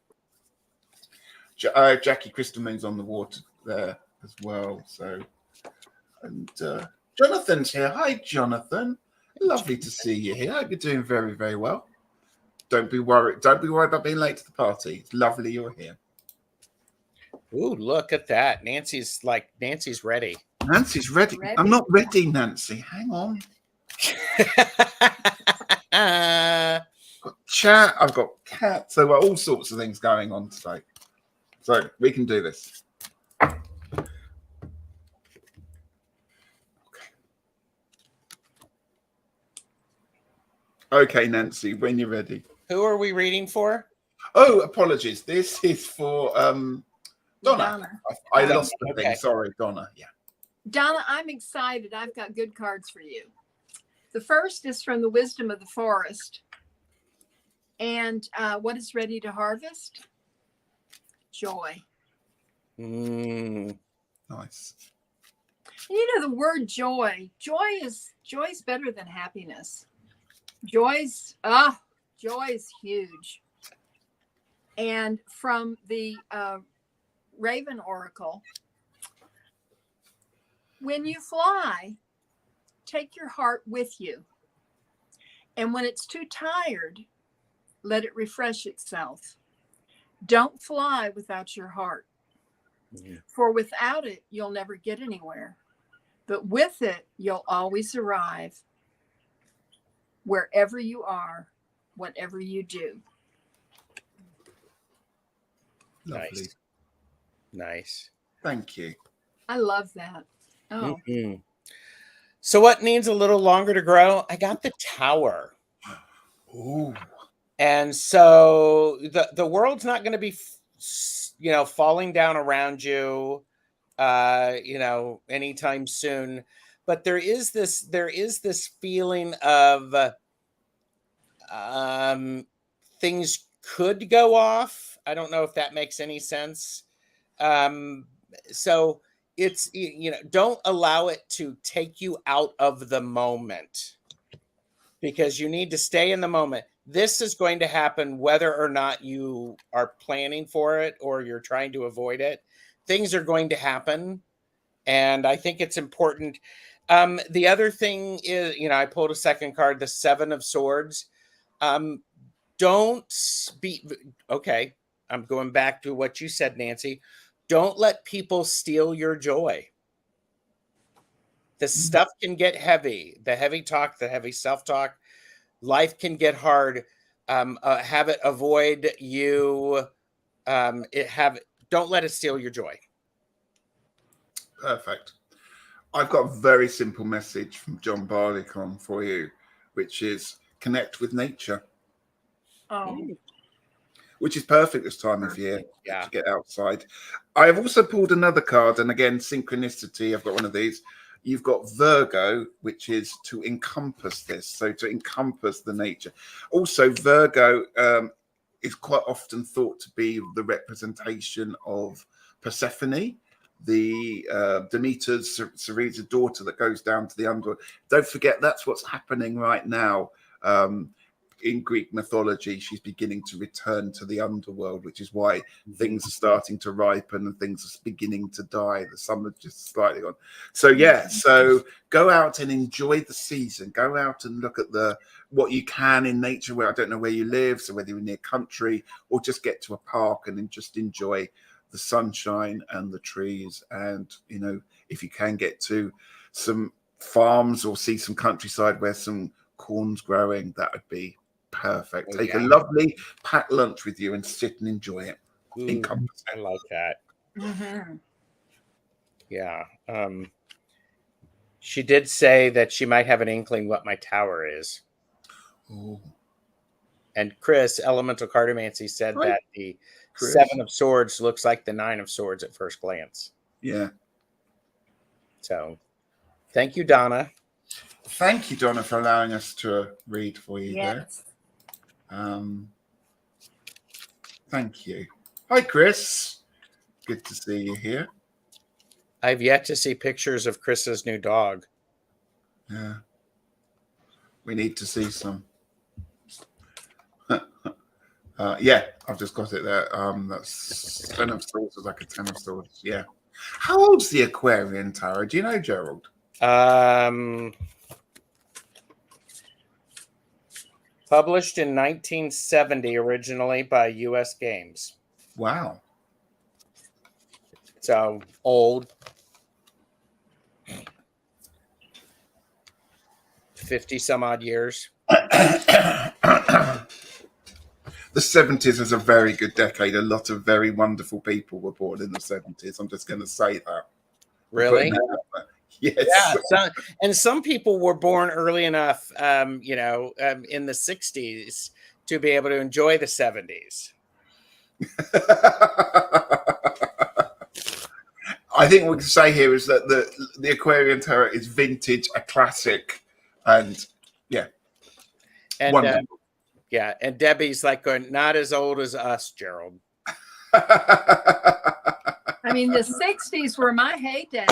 Jackie Christelman's on the water there as well. So, and Jonathan's here. Hi, Jonathan. Lovely to see you here. I hope you're doing very, very well. Don't be worried. Don't be worried about being late to the party. It's lovely you're here. Ooh, look at that. Nancy's ready. Nancy's ready. I'm not ready, Nancy. Hang on. I've got chat. I've got cats. So all sorts of things going on today. So we can do this. Okay, Nancy, when you're ready. Who are we reading for? Oh, apologies. This is for Donna. I lost the thing. Sorry, Donna. Yeah. Donna, I'm excited. I've got good cards for you. The first is from the Wisdom of the Forest. And what is ready to harvest? Joy. Nice. You know, the word joy. Joy is better than happiness. Joy's huge. And from the Raven Oracle, when you fly, take your heart with you. And when it's too tired, let it refresh itself. Don't fly without your heart. Mm-hmm. For without it, you'll never get anywhere. But with it, you'll always arrive. Wherever you are, whatever you do. Lovely. Nice. Thank you. I love that. Oh. Mm-hmm. So what needs a little longer to grow? I got the Tower. Ooh. And so the world's not going to be, falling down around you, anytime soon. But there is this feeling of things could go off. I don't know if that makes any sense. So it's, don't allow it to take you out of the moment, because you need to stay in the moment. This is going to happen whether or not you are planning for it or you're trying to avoid it. Things are going to happen. And I think it's important. The other thing is, I pulled a second card, the Seven of Swords. Don't be, okay, I'm going back to what you said, Nancy. Don't let people steal your joy. The stuff can get heavy. The heavy talk, the heavy self-talk. Life can get hard. Have it avoid you. Don't let it steal your joy. Perfect. I've got a very simple message from John Barleycorn for you, which is connect with nature. Oh. Which is perfect this time of year to get outside. I have also pulled another card, and again, synchronicity. I've got one of these. You've got Virgo, which is to encompass this, so to encompass the nature. Also, Virgo is quite often thought to be the representation of Persephone, the Demeter's Ceres' daughter that goes down to the underworld. Don't forget, that's what's happening right now. in Greek mythology, she's beginning to return to the underworld, which is why things are starting to ripen and things are beginning to die. The summer just slightly gone. So yeah, so go out and enjoy the season. Go out and look at what you can in nature. Where I don't know where you live, so whether you're near country or just get to a park and then just enjoy the sunshine and the trees. And if you can get to some farms or see some countryside where some corn's growing, that would be perfect. Take a lovely packed lunch with you and sit and enjoy it. I like that. Mm-hmm. Yeah. She did say that she might have an inkling what my tower is. Ooh. And Chris, Elemental Cartomancy, said that the Chris. 7 of Swords looks like the 9 of Swords at first glance. Yeah. So thank you, Donna. Thank you, Donna, for allowing us to read for you Yes. there. Thank you. Hi, Chris. Good to see you here. I've yet to see pictures of Chris's new dog. Yeah. We need to see some. Yeah, I've just got it there. That's 10 of Swords is like a 10 of Swords. Yeah. How old's the Aquarian Tarot? Do you know, Gerald? Published in 1970 originally by U.S. Games. Wow. So old. 50 some odd years. The 70s was a very good decade. A lot of very wonderful people were born in the 70s. I'm just going to say that. Really? Yes. Yeah. Some people were born early enough, in the 60s to be able to enjoy the 70s. I think what we can say here is that the Aquarian Tarot is vintage, a classic, and yeah. And wonderful. And Debbie's like going, not as old as us, Gerald. I mean, the 60s were my heyday.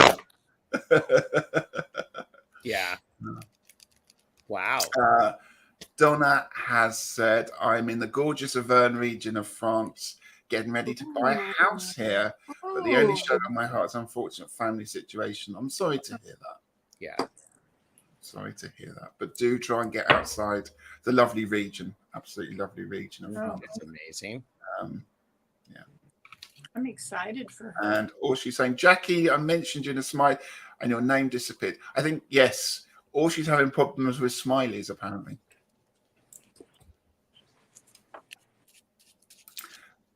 Yeah. Wow. Donna has said, I'm in the gorgeous Auvergne region of France, getting ready to buy a house here. But the only show on my heart is unfortunate family situation. I'm sorry to hear that. Yeah. Sorry to hear that. But do try and get outside the lovely region. Absolutely lovely region of France. It's amazing. Yeah. I'm excited for her. And or she's saying, Jackie, I mentioned you in a smile and your name disappeared. I think, yes. Or she's having problems with smileys, apparently.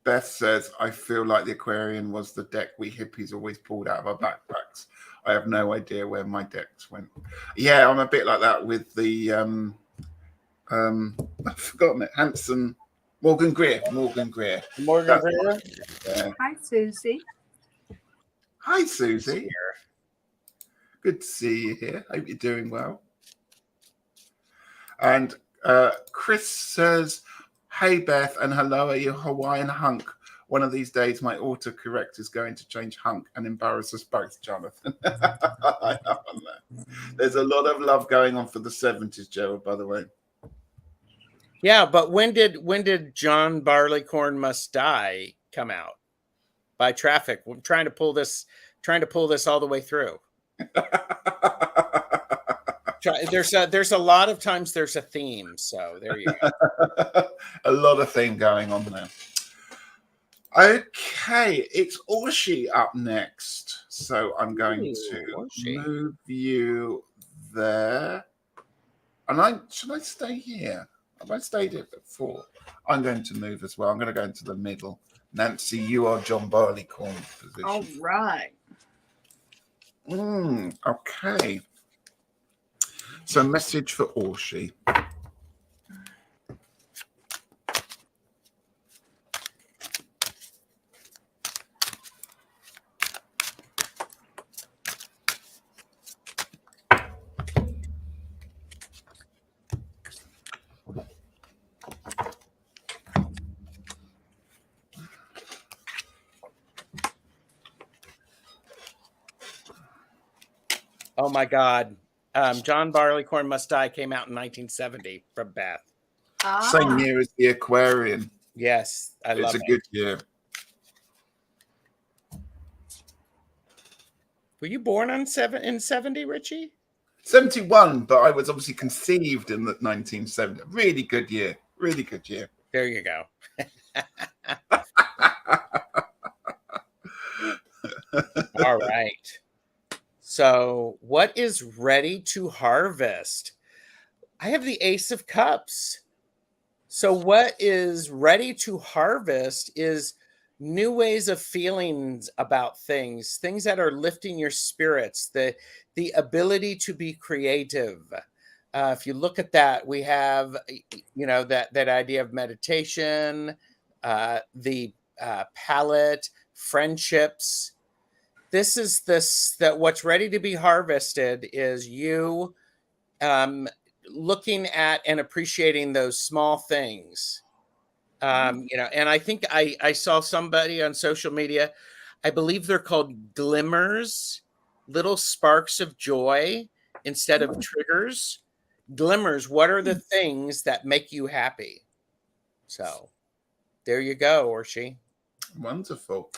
Beth says, I feel like the Aquarian was the deck we hippies always pulled out of our backpacks. I have no idea where my decks went. Yeah, I'm a bit like that with the I've forgotten it. Hanson Morgan Greer. Yeah. Hi, Susie. Hi, Susie. Good to see you here. Hope you're doing well. And Chris says, hey, Beth, and hello, are you Hawaiian hunk? One of these days, my autocorrect is going to change hunk and embarrass us both, Jonathan. There's a lot of love going on for the 70s, Gerald, by the way. Yeah, but when did John Barleycorn Must Die come out? By Traffic. I'm trying to pull this all the way through. There's a lot of times there's a theme, so there you go. A lot of theme going on there. Okay, it's Orshi up next. So I'm going to move you there. And should I stay here? Have I stayed here before? I'm going to move as well. I'm going to go into the middle. Nancy, you are John Barleycorn's position. All right. Okay. So message for Orshi. Oh my God. John Barleycorn Must Die came out in 1970 from Beth. Same year as the Aquarian. Yes, I love it. It's a good year. Were you born in 70, Ritchie? 71, but I was obviously conceived in the 1970. Really good year. Really good year. There you go. All right. So, what is ready to harvest? I have the Ace of Cups. So, what is ready to harvest is new ways of feelings about things, things that are lifting your spirits, the ability to be creative. If you look at that, we have, that idea of meditation, the palette, friendships. That what's ready to be harvested is you looking at and appreciating those small things. And I think I saw somebody on social media, I believe they're called glimmers, little sparks of joy instead of triggers. Glimmers, what are the things that make you happy? So there you go, Orshi. Wonderful.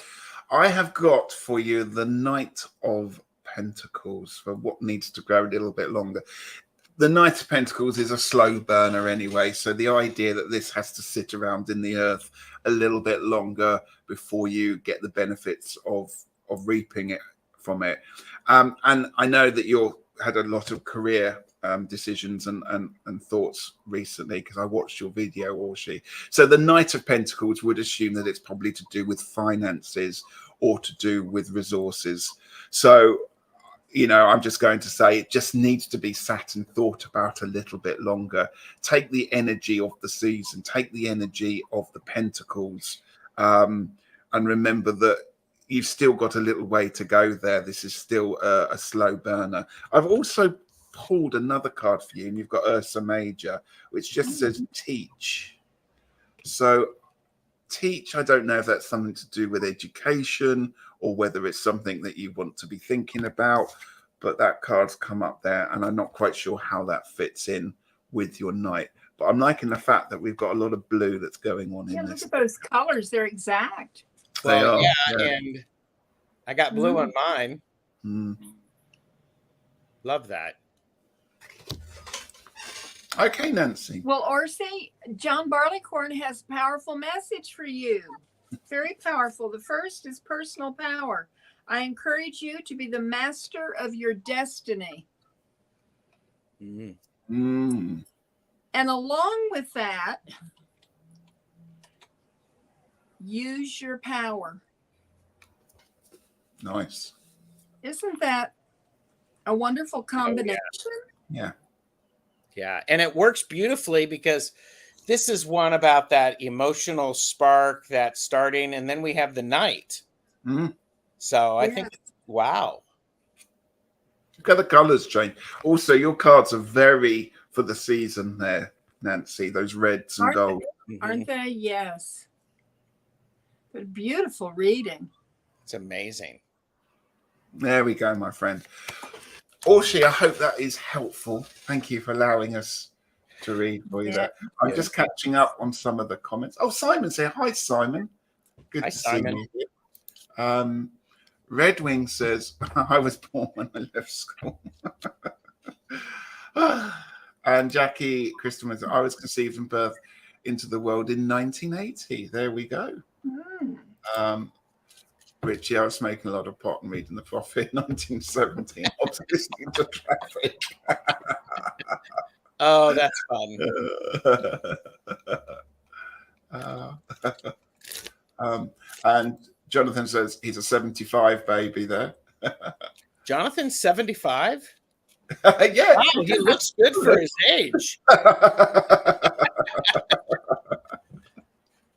I have got for you the Knight of Pentacles for what needs to grow a little bit longer. The Knight of Pentacles is a slow burner anyway, so the idea that this has to sit around in the earth a little bit longer before you get the benefits of reaping it from it. And I know that you had a lot of career decisions and thoughts recently, because I watched your video, Orshi. So the Knight of Pentacles would assume that it's probably to do with finances or to do with resources. So, I'm just going to say it just needs to be sat and thought about a little bit longer. Take the energy of the season, take the energy of the Pentacles, and remember that you've still got a little way to go there. This is still a slow burner. I've also pulled another card for you, and you've got Ursa Major, which just says teach. So teach, I don't know if that's something to do with education or whether it's something that you want to be thinking about, but that card's come up there, and I'm not quite sure how that fits in with your Knight. But I'm liking the fact that we've got a lot of blue that's going on in this. Look at those colors. They're exact. They are. Yeah, and I got blue on mine. Love that. Okay, Nancy. Well, Orsi, John Barleycorn has a powerful message for you. Very powerful. The first is personal power. I encourage you to be the master of your destiny. And along with that, use your power. Nice. Isn't that a wonderful combination? Yeah. Yeah, and it works beautifully because this is one about that emotional spark, that starting, and then we have the Knight. So I think, wow. Look at the colors change. Also, your cards are very for the season there, Nancy. Those reds and gold. Aren't they? Yes. But beautiful reading. It's amazing. There we go, my friend. Orshi, I hope that is helpful. Thank you for allowing us to read for you that. I'm just catching up on some of the comments. Oh, Simon's here. Hi, Simon. Good to see you. Red Wing says, I was born when I left school. And Jackie Christopher says, I was conceived and birthed into the world in 1980. There we go. Ritchie, I was smoking a lot of pot and reading The Prophet in 1970. I was listening to traffic. Oh, that's fun. And Jonathan says he's a 75 baby there. Jonathan's 75? Yeah. Wow, he looks good for his age.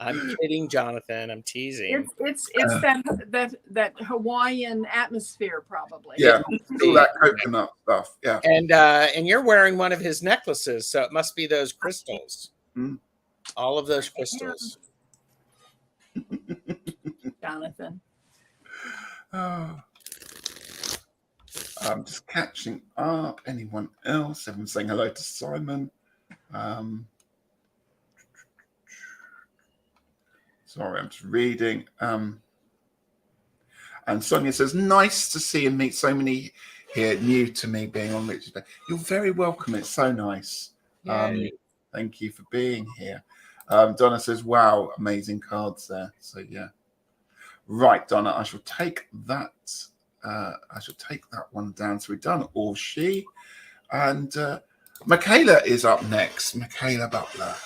I'm kidding, Jonathan. I'm teasing. It's that Hawaiian atmosphere, probably. Yeah, all that coconut stuff. Yeah. And you're wearing one of his necklaces, so it must be those crystals. All of those crystals. Jonathan. Oh. I'm just catching up. Anyone else? Everyone's saying hello to Simon. Sorry, I'm just reading. And Sonia says, nice to see and meet so many here new to me being on Ritchie's Bay. You're very welcome. It's so nice. Thank you for being here. Donna says, wow, amazing cards there. So, yeah. Right, Donna, I shall take that. I shall take that one down. So we've done all she. And Michaela is up next. Michaela Butler.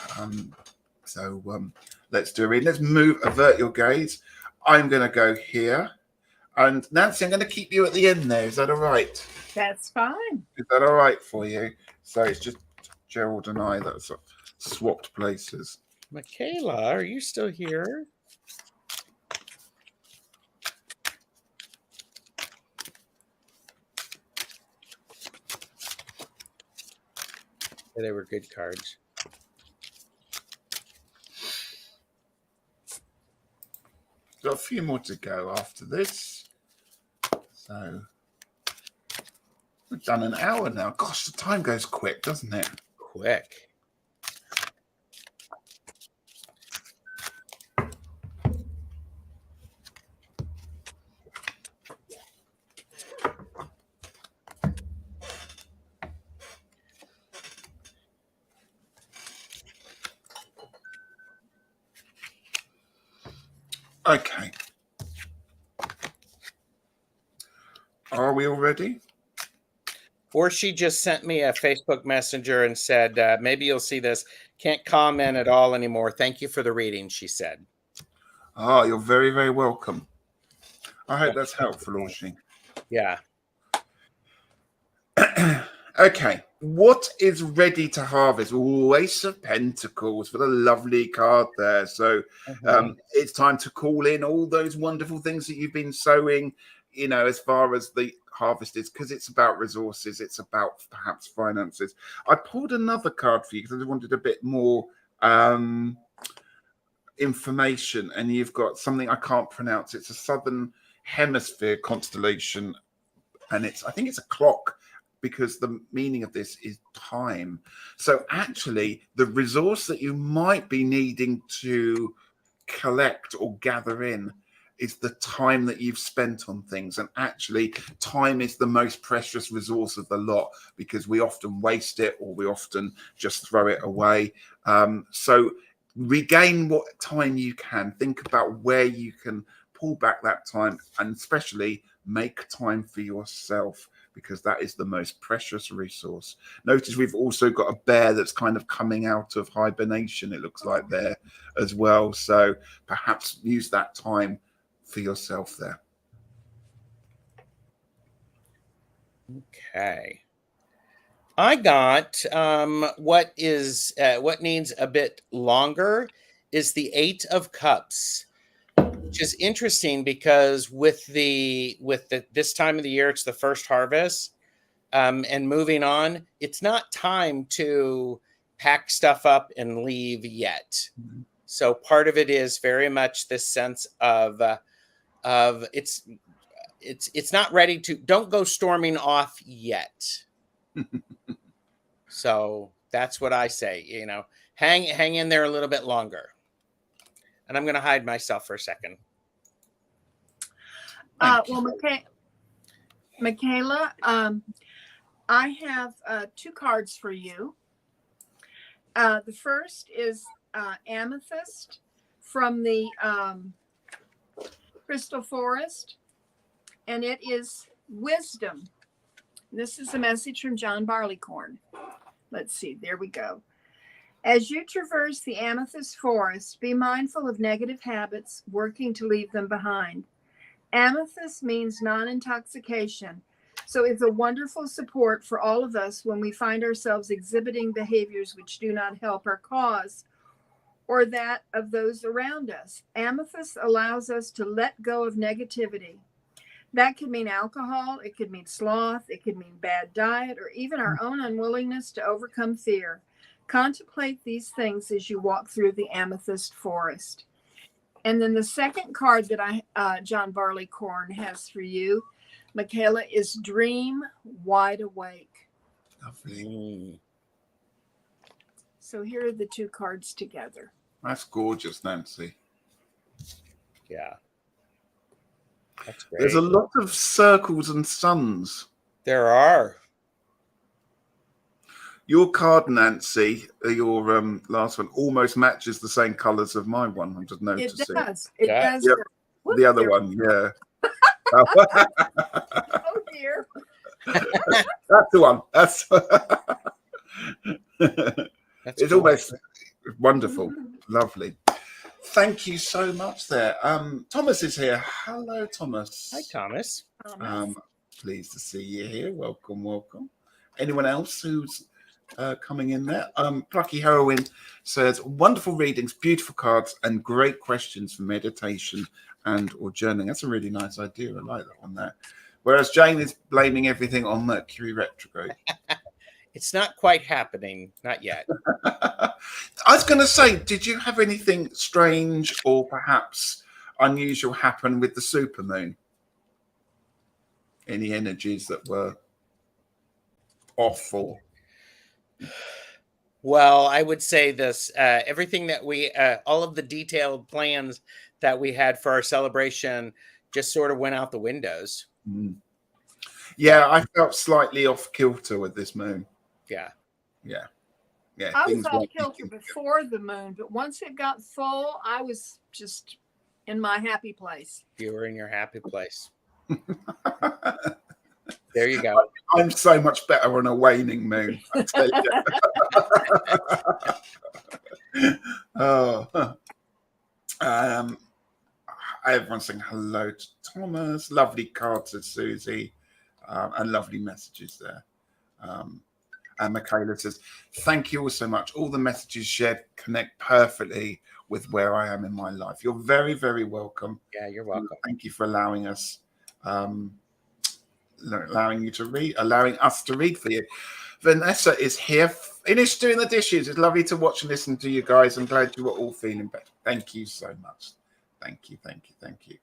Let's do a reading. Let's avert your gaze. I'm going to go here. And Nancy, I'm going to keep you at the end there. Is that all right? That's fine. Is that all right for you? So it's just Gerald and I that sort of swapped places. Michaela, are you still here? They were good cards. Got a few more to go after this. So we've done an hour now. Gosh, the time goes quick, doesn't it? Quick. Okay. Are we all ready? Or she just sent me a Facebook Messenger and said, maybe you'll see this. Can't comment at all anymore. Thank you for the reading, she said. Oh, you're very, very welcome. I hope that's helpful, Orshi. Yeah. Okay. What is ready to harvest? Oh, Ace of Pentacles for the lovely card there. So it's time to call in all those wonderful things that you've been sowing, you know, as far as the harvest is, because it's about resources. It's about perhaps finances. I pulled another card for you because I wanted a bit more information. And you've got something I can't pronounce. It's a Southern Hemisphere constellation. And I think it's a clock, because the meaning of this is time. So actually, the resource that you might be needing to collect or gather in is the time that you've spent on things. And actually, time is the most precious resource of the lot, because we often waste it or we often just throw it away. So regain what time you can. Think about where you can pull back that time, and especially make time for yourself, because that is the most precious resource. Notice we've also got a bear that's kind of coming out of hibernation, it looks like, there as well. So perhaps use that time for yourself there. Okay. I got what needs a bit longer is the 8 of Cups, which is interesting because with this time of the year, it's the first harvest, and moving on, it's not time to pack stuff up and leave yet. Mm-hmm. So part of it is very much this sense of it's not ready to, don't go storming off yet. So that's what I say, you know, hang in there a little bit longer. And I'm going to hide myself for a second. Michaela, I have 2 cards for you. The first is Amethyst from the Crystal Forest, and it is wisdom. This is a message from John Barleycorn. Let's see, there we go. As you traverse the amethyst forest, be mindful of negative habits, working to leave them behind. Amethyst means non-intoxication, so it's a wonderful support for all of us when we find ourselves exhibiting behaviors which do not help our cause or that of those around us. Amethyst allows us to let go of negativity. That could mean alcohol, it could mean sloth, it could mean bad diet, or even our own unwillingness to overcome fear. Contemplate these things as you walk through the amethyst forest. And then the second card that John Barleycorn has for you, Michaela, is Dream Wide Awake. Lovely. So here are the 2 cards together. That's gorgeous, Nancy. Yeah. That's great. There's a lot of circles and suns. There are. Your card, Nancy, your last one, almost matches the same colours of my one. I'm just noticing. It does. It Yeah. does. Yep. Whoop, The other there- one, yeah. Oh dear. That's the one. That's That's it's cool. almost wonderful. Lovely. Thank you so much there. Thomas is here. Hello, Thomas. Hi, Thomas. Pleased to see you here. Welcome, welcome. Anyone else who's coming in there? Plucky Heroine says, wonderful readings, beautiful cards, and great questions for meditation and or journaling. That's a really nice idea. I like that one there. Whereas Jane is blaming everything on Mercury retrograde. It's not quite happening. Not yet. I was going to say, did you have anything strange or perhaps unusual happen with the supermoon? Any energies that were off or? Well, I would say this, everything that we, all of the detailed plans that we had for our celebration just sort of went out the windows. Mm. Yeah, I felt slightly off kilter with this moon. Yeah. Yeah. Yeah. I was things off weren't- kilter before the moon, but once it got full, I was just in my happy place. You were in your happy place. There you go. I'm so much better on a waning moon, I tell you. Oh. Everyone's saying hello to Thomas. Lovely card to Susie, and lovely messages there. And Michaela says, thank you all so much. All the messages shared connect perfectly with where I am in my life. You're very, very welcome. Yeah, you're welcome. Thank you for allowing us, allowing us to read for you. Vanessa is here, finished doing the dishes. It's lovely to watch and listen to you guys. I'm glad you were all feeling better. Thank you so much. Thank you, thank you, thank you.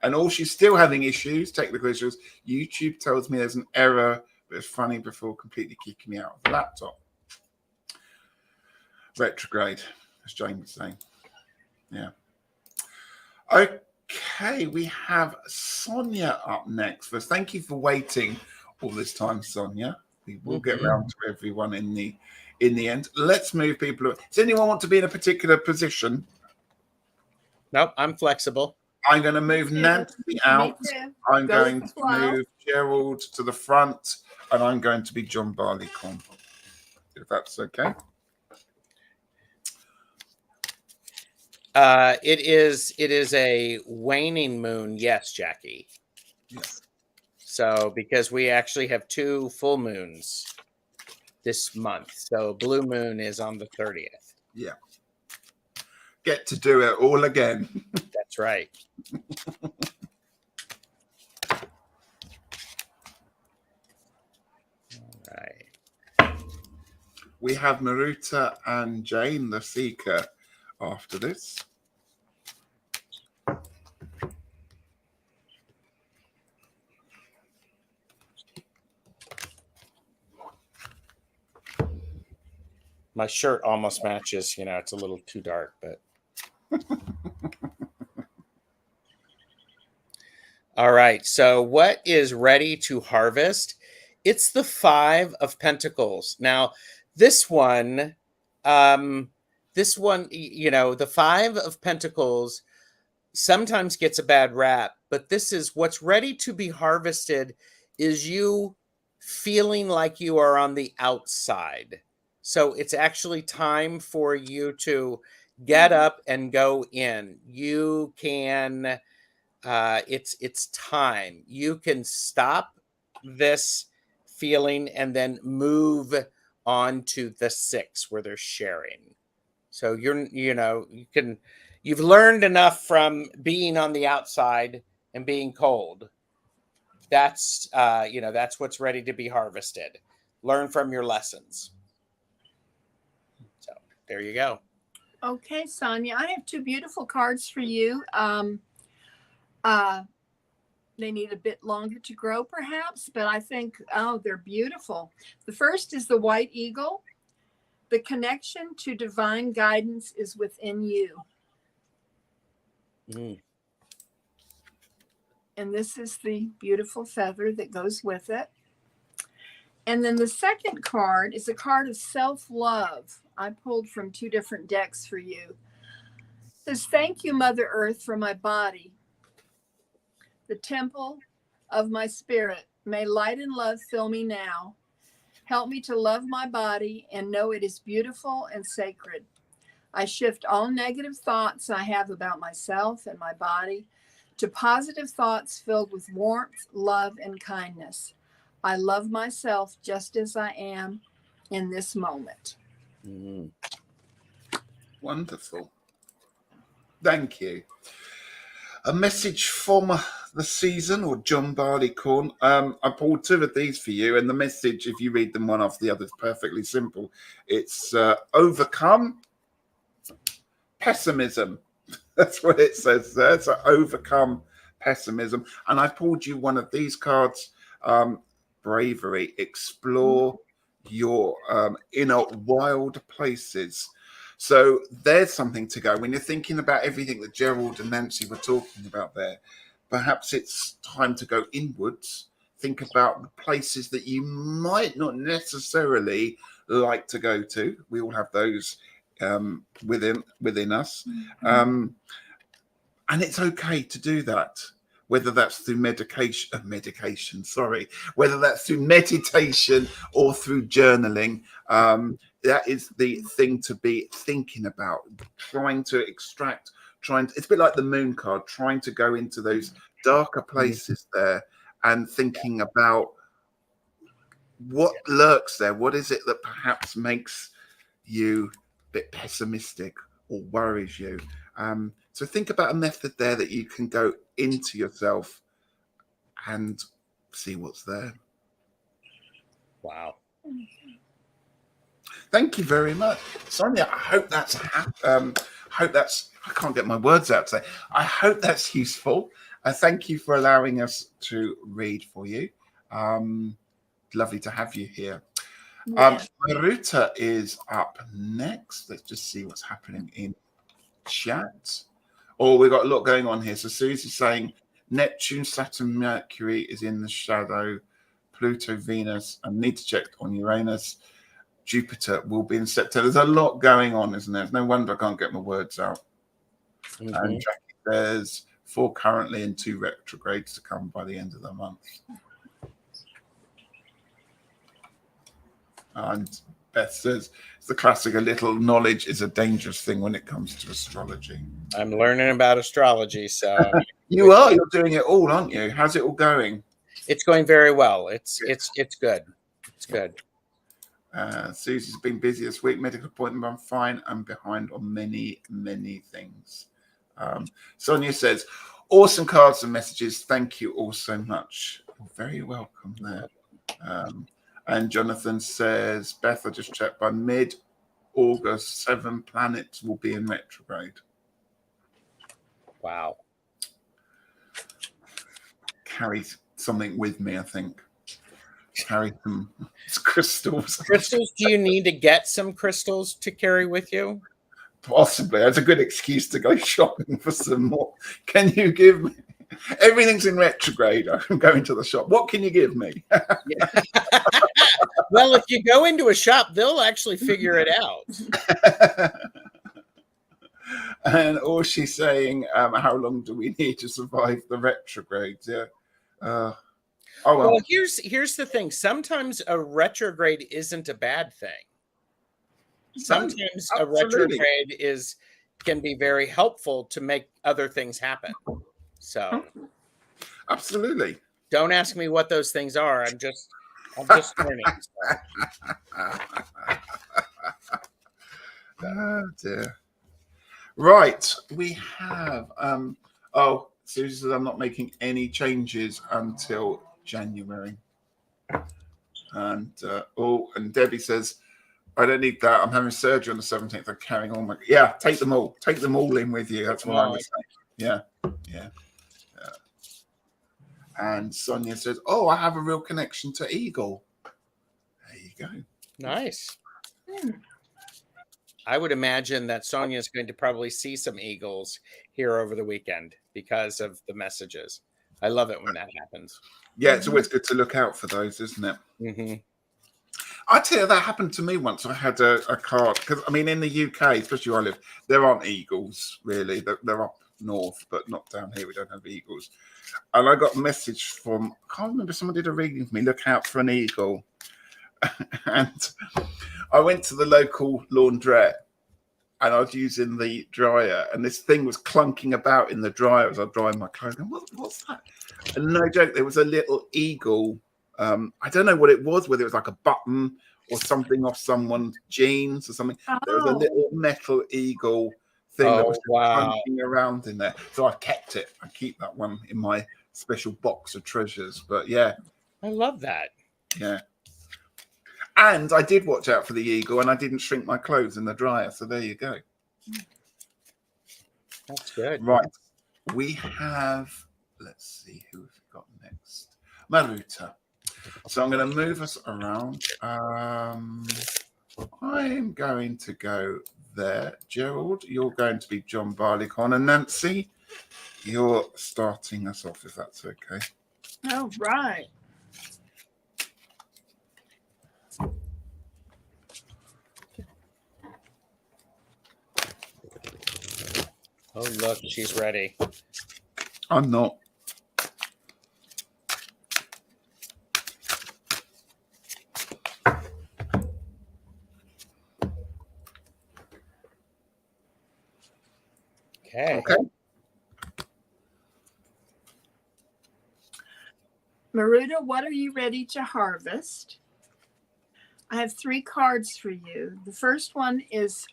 And all she's still having issues, technical issues. YouTube tells me there's an error, but it's funny before completely kicking me out of the laptop. Retrograde, as Jane was saying. Yeah. Okay, we have Sonia up next. First, thank you for waiting all this time, Sonia. We will get round to everyone in the end. Let's move people. Does anyone want to be in a particular position? Nope, I'm flexible. I'm going to move Nancy out. I'm Go going with to the flow. move Gerald to the front, and I'm going to be John Barleycorn, if that's okay. It is a waning moon. Yes, Jackie. Yes. So because we actually have 2 full moons this month. So blue moon is on the 30th. Yeah. Get to do it all again. That's right. All right. We have Maruta and Jane, the Seeker, after this. My shirt almost matches. You know, it's a little too dark, but. All right. So what is ready to harvest? It's the 5 of Pentacles. Now, this one, you know, the 5 of Pentacles sometimes gets a bad rap, but this is what's ready to be harvested is you feeling like you are on the outside. So it's actually time for you to get up and go in. You can, it's time. You can stop this feeling and then move on to the 6 where they're sharing. So you've learned enough from being on the outside and being cold. That's, that's what's ready to be harvested. Learn from your lessons. So there you go. Okay, Sonia, I have 2 beautiful cards for you. They need a bit longer to grow, perhaps, but I think, they're beautiful. The first is the White Eagle. The connection to divine guidance is within you. Mm. And this is the beautiful feather that goes with it. And then the second card is a card of self-love. I pulled from 2 different decks for you. It says, thank you, Mother Earth, for my body, the temple of my spirit. May light and love fill me now. Help me to love my body and know it is beautiful and sacred. I shift all negative thoughts I have about myself and my body to positive thoughts filled with warmth, love, and kindness. I love myself just as I am in this moment. Mm. Wonderful. Thank you. A message from the season, or John Barley Corn. I pulled 2 of these for you, and the message, if you read them one after the other, is perfectly simple. It's overcome pessimism. That's what it says there. So overcome pessimism. And I pulled you one of these cards, bravery. Explore your inner wild places. So there's something to go. When you're thinking about everything that Gerald and Nancy were talking about there, perhaps it's time to go inwards. Think about the places that you might not necessarily like to go to. We all have those within us. And it's okay to do that, whether that's through whether that's through meditation or through journaling. That is the thing to be thinking about, trying to extract, it's a bit like the moon card, trying to go into those darker places there and thinking about what lurks there. What is it that perhaps makes you a bit pessimistic or worries you? So think about a method there that you can go into yourself and see what's there. Wow. Thank you very much, Sonia. I hope that's I can't get my words out today. I hope that's useful. Thank you for allowing us to read for you. Lovely to have you here. Maruta is up next. Let's just see what's happening in chat. Oh, we've got a lot going on here. So Susie's saying Neptune, Saturn, Mercury is in the shadow. Pluto, Venus. I need to check on Uranus. Jupiter will be in September. There's a lot going on, isn't there? No wonder I can't get my words out. And Jackie, there's 4 currently and 2 retrogrades to come by the end of the month. And Beth says it's the classic, a little knowledge is a dangerous thing when it comes to astrology. I'm learning about astrology, so you're doing it all, aren't you? How's it all going? It's going very well. It's good. It's good. Susie's been busy this week. Medical appointment, I'm fine. I'm behind on many things. Sonia says, awesome cards and messages. Thank you all so much. You're very welcome there. And Jonathan says, Beth, I just checked, by mid-August, 7 planets will be in retrograde. Wow. Carry something with me, I think. Carry some crystals. Crystals? Do you need to get some crystals to carry with you? Possibly. That's a good excuse to go shopping for some more. Can you give me? Everything's in retrograde. I'm going to the shop. What can you give me? Well, if you go into a shop, they'll actually figure it out. And or she's saying, how long do we need to survive the retrogrades? Yeah. Well, here's the thing. Sometimes a retrograde isn't a bad thing. Sometimes a retrograde can be very helpful to make other things happen. So absolutely. Don't ask me what those things are. I'm just learning. Oh dear. Right. We have Susie says I'm not making any changes until January. And and Debbie says, I don't need that. I'm having surgery on the 17th. I'm carrying all my take them all. Take them all in with you. That's what I was saying. Yeah. And Sonia says, I have a real connection to Eagle. There you go. Nice. I would imagine that Sonia is going to probably see some eagles here over the weekend because of the messages. I love it when that happens. Yeah, it's always good to look out for those, isn't it? Mm-hmm. I tell you, that happened to me once. I had a card because I mean, in the UK, especially where I live, there aren't eagles really. They're up north, but not down here. We don't have eagles. And I got a message from, I can't remember, someone did a reading for me. Look out for an eagle. And I went to the local laundrette and I was using the dryer, and this thing was clunking about in the dryer as I was drying my clothes. And what's that? And no joke, there was a little eagle. I don't know what it was, whether it was like a button or something off someone's jeans or something. Oh. There was a little metal eagle thing that was wow. clunking around in there. So I kept it. I keep that one in my special box of treasures. But yeah. I love that. Yeah. And I did watch out for the eagle, and I didn't shrink my clothes in the dryer. So there you go. That's good. Right. We have, let's see who we've got next. Maruta. So I'm going to move us around. I'm going to go there. Gerald, you're going to be John Barleycorn. And Nancy, you're starting us off, if that's okay. Oh, right. Oh, look, she's ready. I'm not. Okay. Maruta, what are you ready to harvest? I have 3 cards for you. The first one is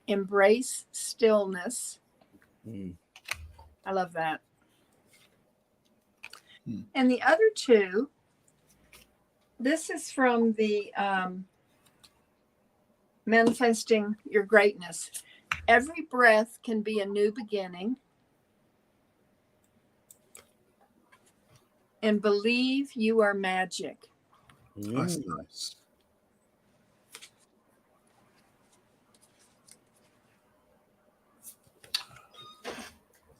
Embrace Stillness. I love that. And the other 2, this is from the Manifesting Your Greatness. Every breath can be a new beginning. And believe you are magic. That's nice.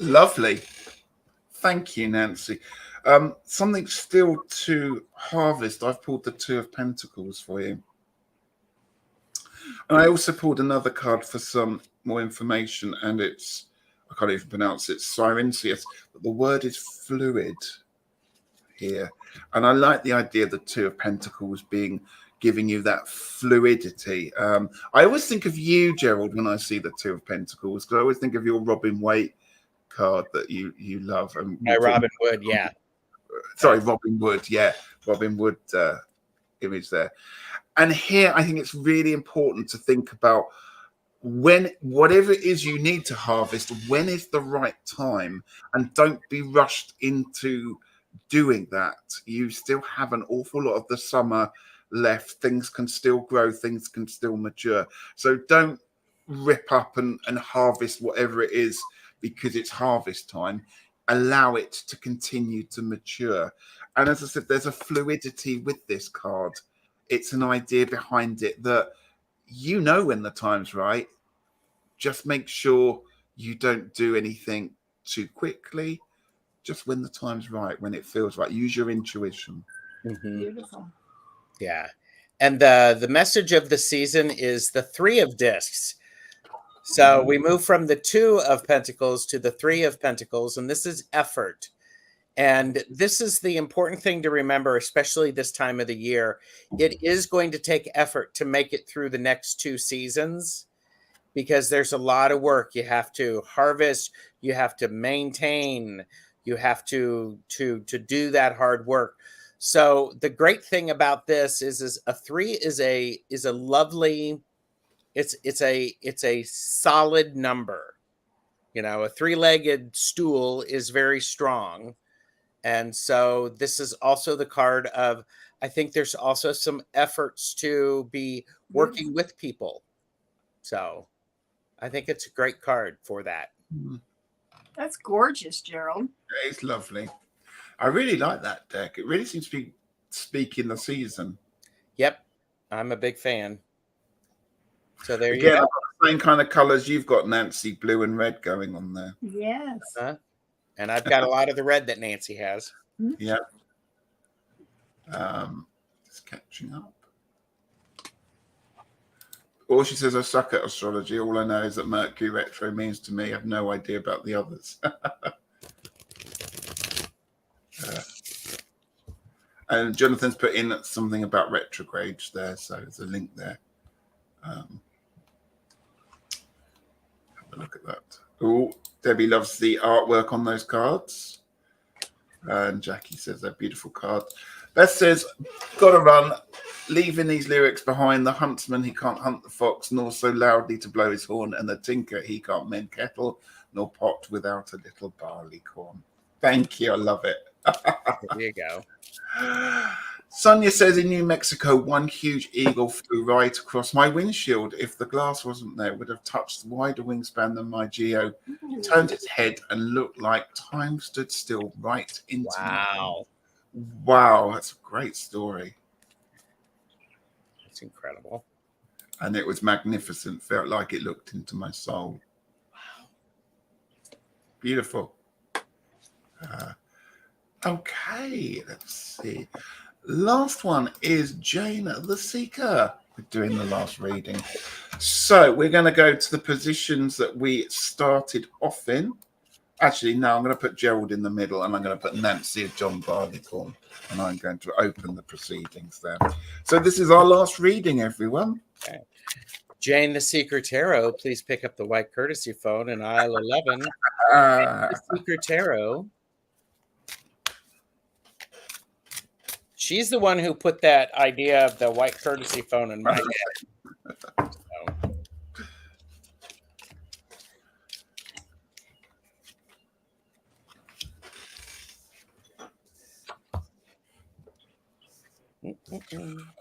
Lovely. Thank you, Nancy. Something still to harvest. I've pulled the 2 of Pentacles for you. And I also pulled another card for some more information, and it's, I can't even pronounce it, Sirencius, but the word is fluid here. And I like the idea of the 2 of Pentacles giving you that fluidity. I always think of you, Gerald, when I see the 2 of Pentacles, because I always think of your Robin Waite card that you love. And Robin Wood, yeah. Sorry, Robin Wood, yeah. Robin Wood image there. And here, I think it's really important to think about whatever it is you need to harvest, when is the right time, and don't be rushed into doing that. You still have an awful lot of the summer left. Things can still grow, things can still mature. So don't rip up and harvest whatever it is because it's harvest time. Allow it to continue to mature. And as I said, there's a fluidity with this card. It's an idea behind it that you know when the time's right. Just make sure you don't do anything too quickly. Just when the time's right, when it feels right. Use your intuition. Beautiful. Yeah. And the message of the season is the 3 of discs. So we move from the 2 of Pentacles to the 3 of Pentacles, and this is effort. And this is the important thing to remember, especially this time of the year. It is going to take effort to make it through the next 2 seasons, because there's a lot of work. You have to harvest, you have to maintain, you have to do that hard work. So the great thing about this is a 3 is a lovely, it's a solid number. You know, a 3-legged stool is very strong. And so this is also the card of, I think there's also some efforts to be working with people. So I think it's a great card for that. That's gorgeous, Gerald. It's lovely. I really like that deck. It really seems to be speaking the season. Yep. I'm a big fan. So there you Again, go. I've got to same kind of colors you've got, Nancy, blue and red going on there. Yes. And I've got a lot of the red that Nancy has. Yeah. Just catching up. All she says, I suck at astrology. All I know is that Mercury retro means to me. I have no idea about the others. And Jonathan's put in something about retrogrades there, so there's a link there. Have a look at that. Oh, Debbie loves the artwork on those cards. And Jackie says they're beautiful cards. Beth says, gotta run, leaving these lyrics behind. The huntsman, he can't hunt the fox, nor so loudly to blow his horn. And the tinker, he can't mend kettle, nor pot without a little barley corn. Thank you, I love it. There you go. Sonia says in New Mexico, one huge eagle flew right across my windshield. If the glass wasn't there, it would have touched the wider wingspan than my Geo. Turned its head and looked like time stood still right into Wow. Wow, that's a great story. That's incredible. And it was magnificent. Felt like it looked into my soul. Wow. Beautiful. Okay, let's see. Last one is Jane the Seeker. We're doing the last reading. So we're going to go to the positions that we started off in. Actually, no, I'm going to put Gerald in the middle and I'm going to put Nancy and John Barleycorn. And I'm going to open the proceedings there. So this is our last reading, everyone. Okay. Jane the Seeker Tarot, please pick up the white courtesy phone in aisle 11. The Seeker Tarot. She's the one who put that idea of the white courtesy phone in my head. So.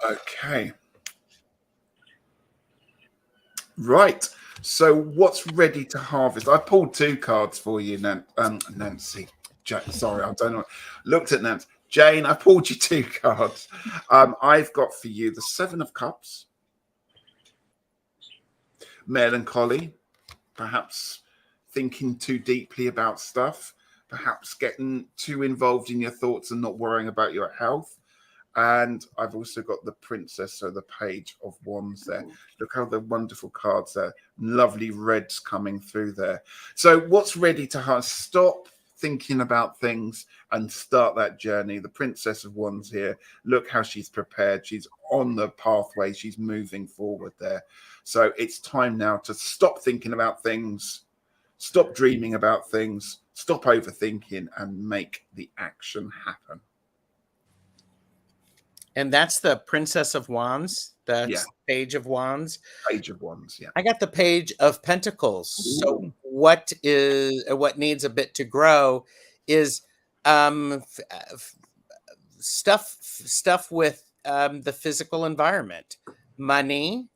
Okay. Right. So what's ready to harvest? I pulled two cards for you, Nancy. Sorry, I don't know. Looked at Nancy. Jane, I pulled you two cards. I've got for you the Seven of Cups. Melancholy. Perhaps thinking too deeply about stuff. Perhaps getting too involved in your thoughts and not worrying about your health. And I've also got the Princess, so the Page of Wands there. Look how the wonderful cards there. Lovely reds coming through there. So what's ready to stop thinking about things and start that journey? The Princess of Wands here. Look how she's prepared. She's on the pathway. She's moving forward there. So it's time now to stop thinking about things, stop dreaming about things, stop overthinking, and make the action happen. And that's the Princess of Wands. That's Page of Wands. Page of Wands, yeah. I got the Page of Pentacles. Ooh. So what needs a bit to grow is stuff with the physical environment, money.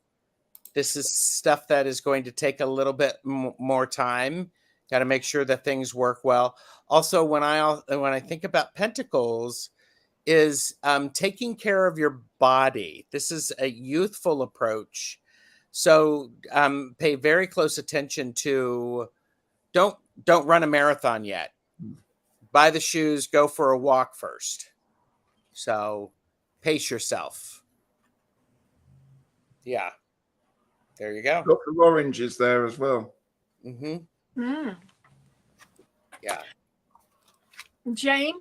This is stuff that is going to take a little bit more time. Got to make sure that things work well. Also, when I think about Pentacles, is taking care of your body. This is a youthful approach. So pay very close attention to don't run a marathon yet. Buy the shoes, go for a walk first. So pace yourself. Yeah. There you go. Lots of oranges there as well. Mm-hmm. Mm. Yeah. Jane,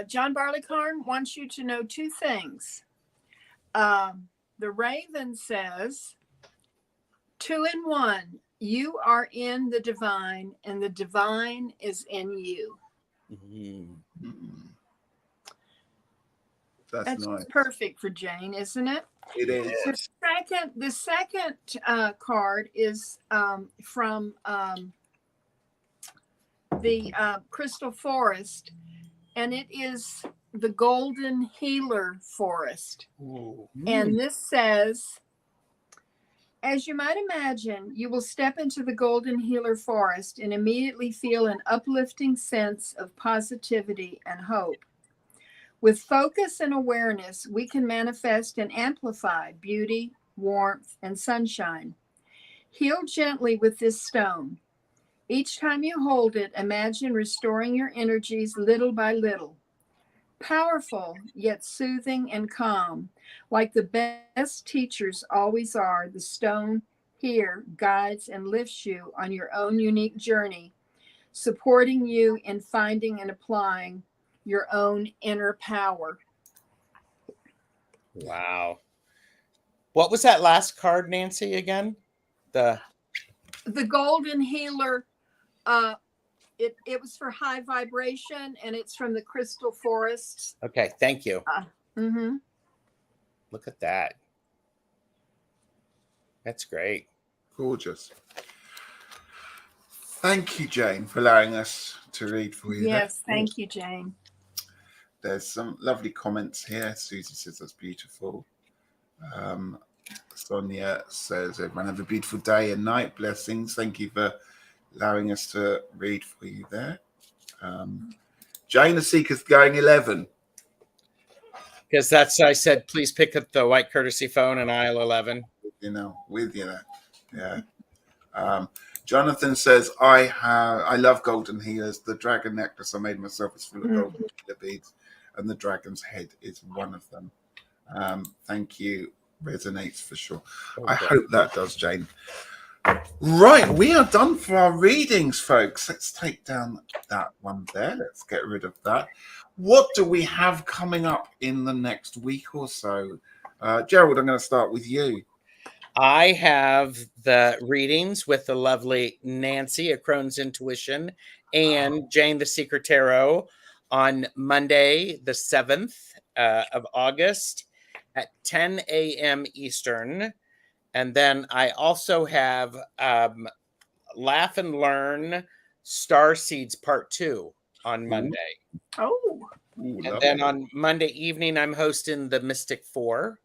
John Barleycorn wants you to know two things. The Raven says, 2 in 1, you are in the divine and the divine is in you. Mm-hmm. That's nice. Perfect for Jane, isn't it? It is. The second card is from the Crystal Forest, and it is the Golden Healer Forest. Ooh. And this says, as you might imagine, you will step into the Golden Healer Forest and immediately feel an uplifting sense of positivity and hope. With focus and awareness, we can manifest and amplify beauty, warmth, and sunshine. Heal gently with this stone. Each time you hold it, imagine restoring your energies little by little. Powerful, yet soothing and calm. Like the best teachers always are, the stone here guides and lifts you on your own unique journey, supporting you in finding and applying your own inner power. Wow. What was that last card, Nancy, again? The Golden Healer. It was for high vibration, and it's from the Crystal Forests. Okay, thank you. Look at that. That's great. Gorgeous. Thank you, Jane, for allowing us to read for you. Yes, thank you, Jane. There's some lovely comments here. Susie says that's beautiful. Sonia says, everyone have a beautiful day and night. Blessings. Thank you for allowing us to read for you there. Jane the Seeker's going 11. Because I said, please pick up the white courtesy phone in aisle 11. With you there. Yeah. Jonathan says, I love golden healers. The dragon necklace I made myself is full of golden healer beads, and the dragon's head is one of them. Thank you. Resonates for sure. I hope that does, Jane. Right, we are done for our readings, folks. Let's take down that one there. Let's get rid of that. What do we have coming up in the next week or so? Gerald, I'm going to start with you. I have the readings with the lovely Nancy, a Crone's Intuition, and Jane, the Secret Tarot, on Monday, the 7th of August at 10 a.m. Eastern. And then I also have Laugh and Learn Star Seeds Part 2 on Monday. Oh. And then on Monday evening, I'm hosting the Mystic 4.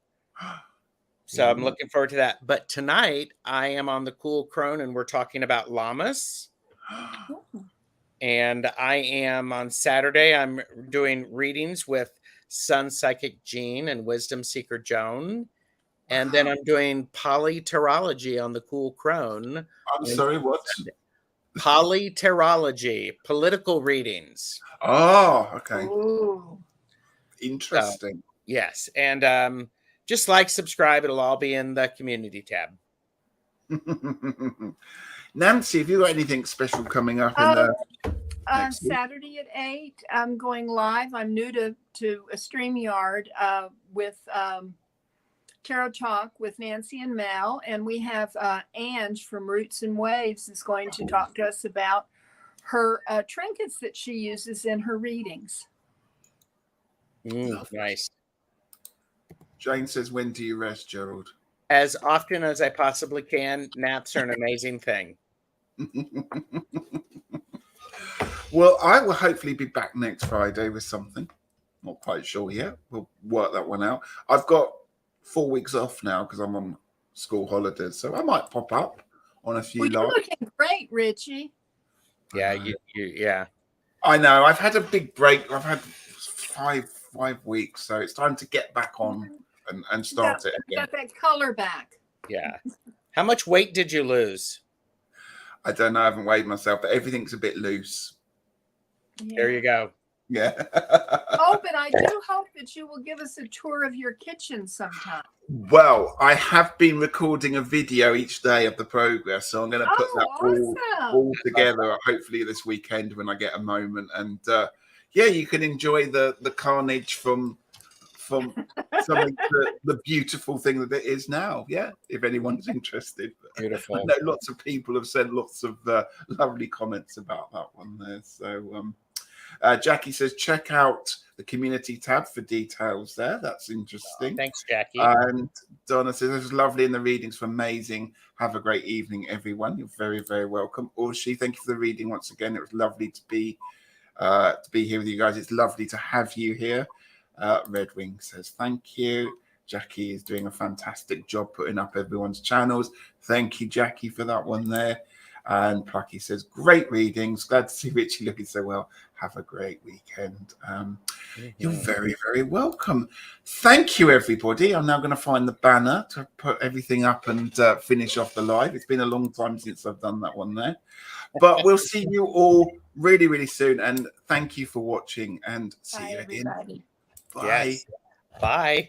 So I'm looking forward to that. But tonight, I am on the Cool Crone, and we're talking about llamas. And I am on Saturday, I'm doing readings with Sun Psychic Jean and Wisdom Seeker Joan. And then I'm doing polyterology on the Cool Crone. I'm sorry, what? Polyterology, political readings. Oh, okay. Ooh. Interesting. Yes. And just like, subscribe. It'll all be in the community tab. Nancy, have you got anything special coming up in the Saturday at 8? I'm going live. I'm new to a StreamYard with Tarot Talk with Nancy and Mel, and we have Ange from Roots and Waves is going to talk to us about her trinkets that she uses in her readings. Nice. Jane says, when do you rest, Gerald? As often as I possibly can. Naps are an amazing thing. Well, I will hopefully be back next Friday with something. Not quite sure yet. We'll work that one out. I've got 4 weeks off now because I'm on school holidays, so I might pop up on a few. You're looking great, Ritchie. Yeah, yeah. I know. I've had a big break. I've had five weeks, so it's time to get back on and start it again. Got that color back. Yeah. How much weight did you lose? I don't know. I haven't weighed myself, but everything's a bit loose. Yeah. There you go. Yeah. Oh, but I do hope that you will give us a tour of your kitchen sometime. Well, I have been recording a video each day of the progress, so I'm going to put that all together, hopefully this weekend when I get a moment. And yeah, you can enjoy the carnage from something the beautiful thing that it is now. Yeah, if anyone's interested. Beautiful. I know lots of people have said lots of lovely comments about that one there. So Jackie says, check out the community tab for details there. That's interesting. Thanks, Jackie. And Donna says, this was lovely and the readings were amazing. Have a great evening, everyone. You're very, very welcome. Orshi, thank you for the reading once again. It was lovely to be here with you guys. It's lovely to have you here. Red Wing says, thank you. Jackie is doing a fantastic job putting up everyone's channels. Thank you, Jackie, for that one there. And Plucky says, great readings. Glad to see Ritchie looking so well. Have a great weekend. You're very, very welcome. Thank you, everybody. I'm now going to find the banner to put everything up and finish off the live. It's been a long time since I've done that one there. But we'll see you all really, really soon. And thank you for watching, and see you again. Everybody. Bye. Yes. Bye.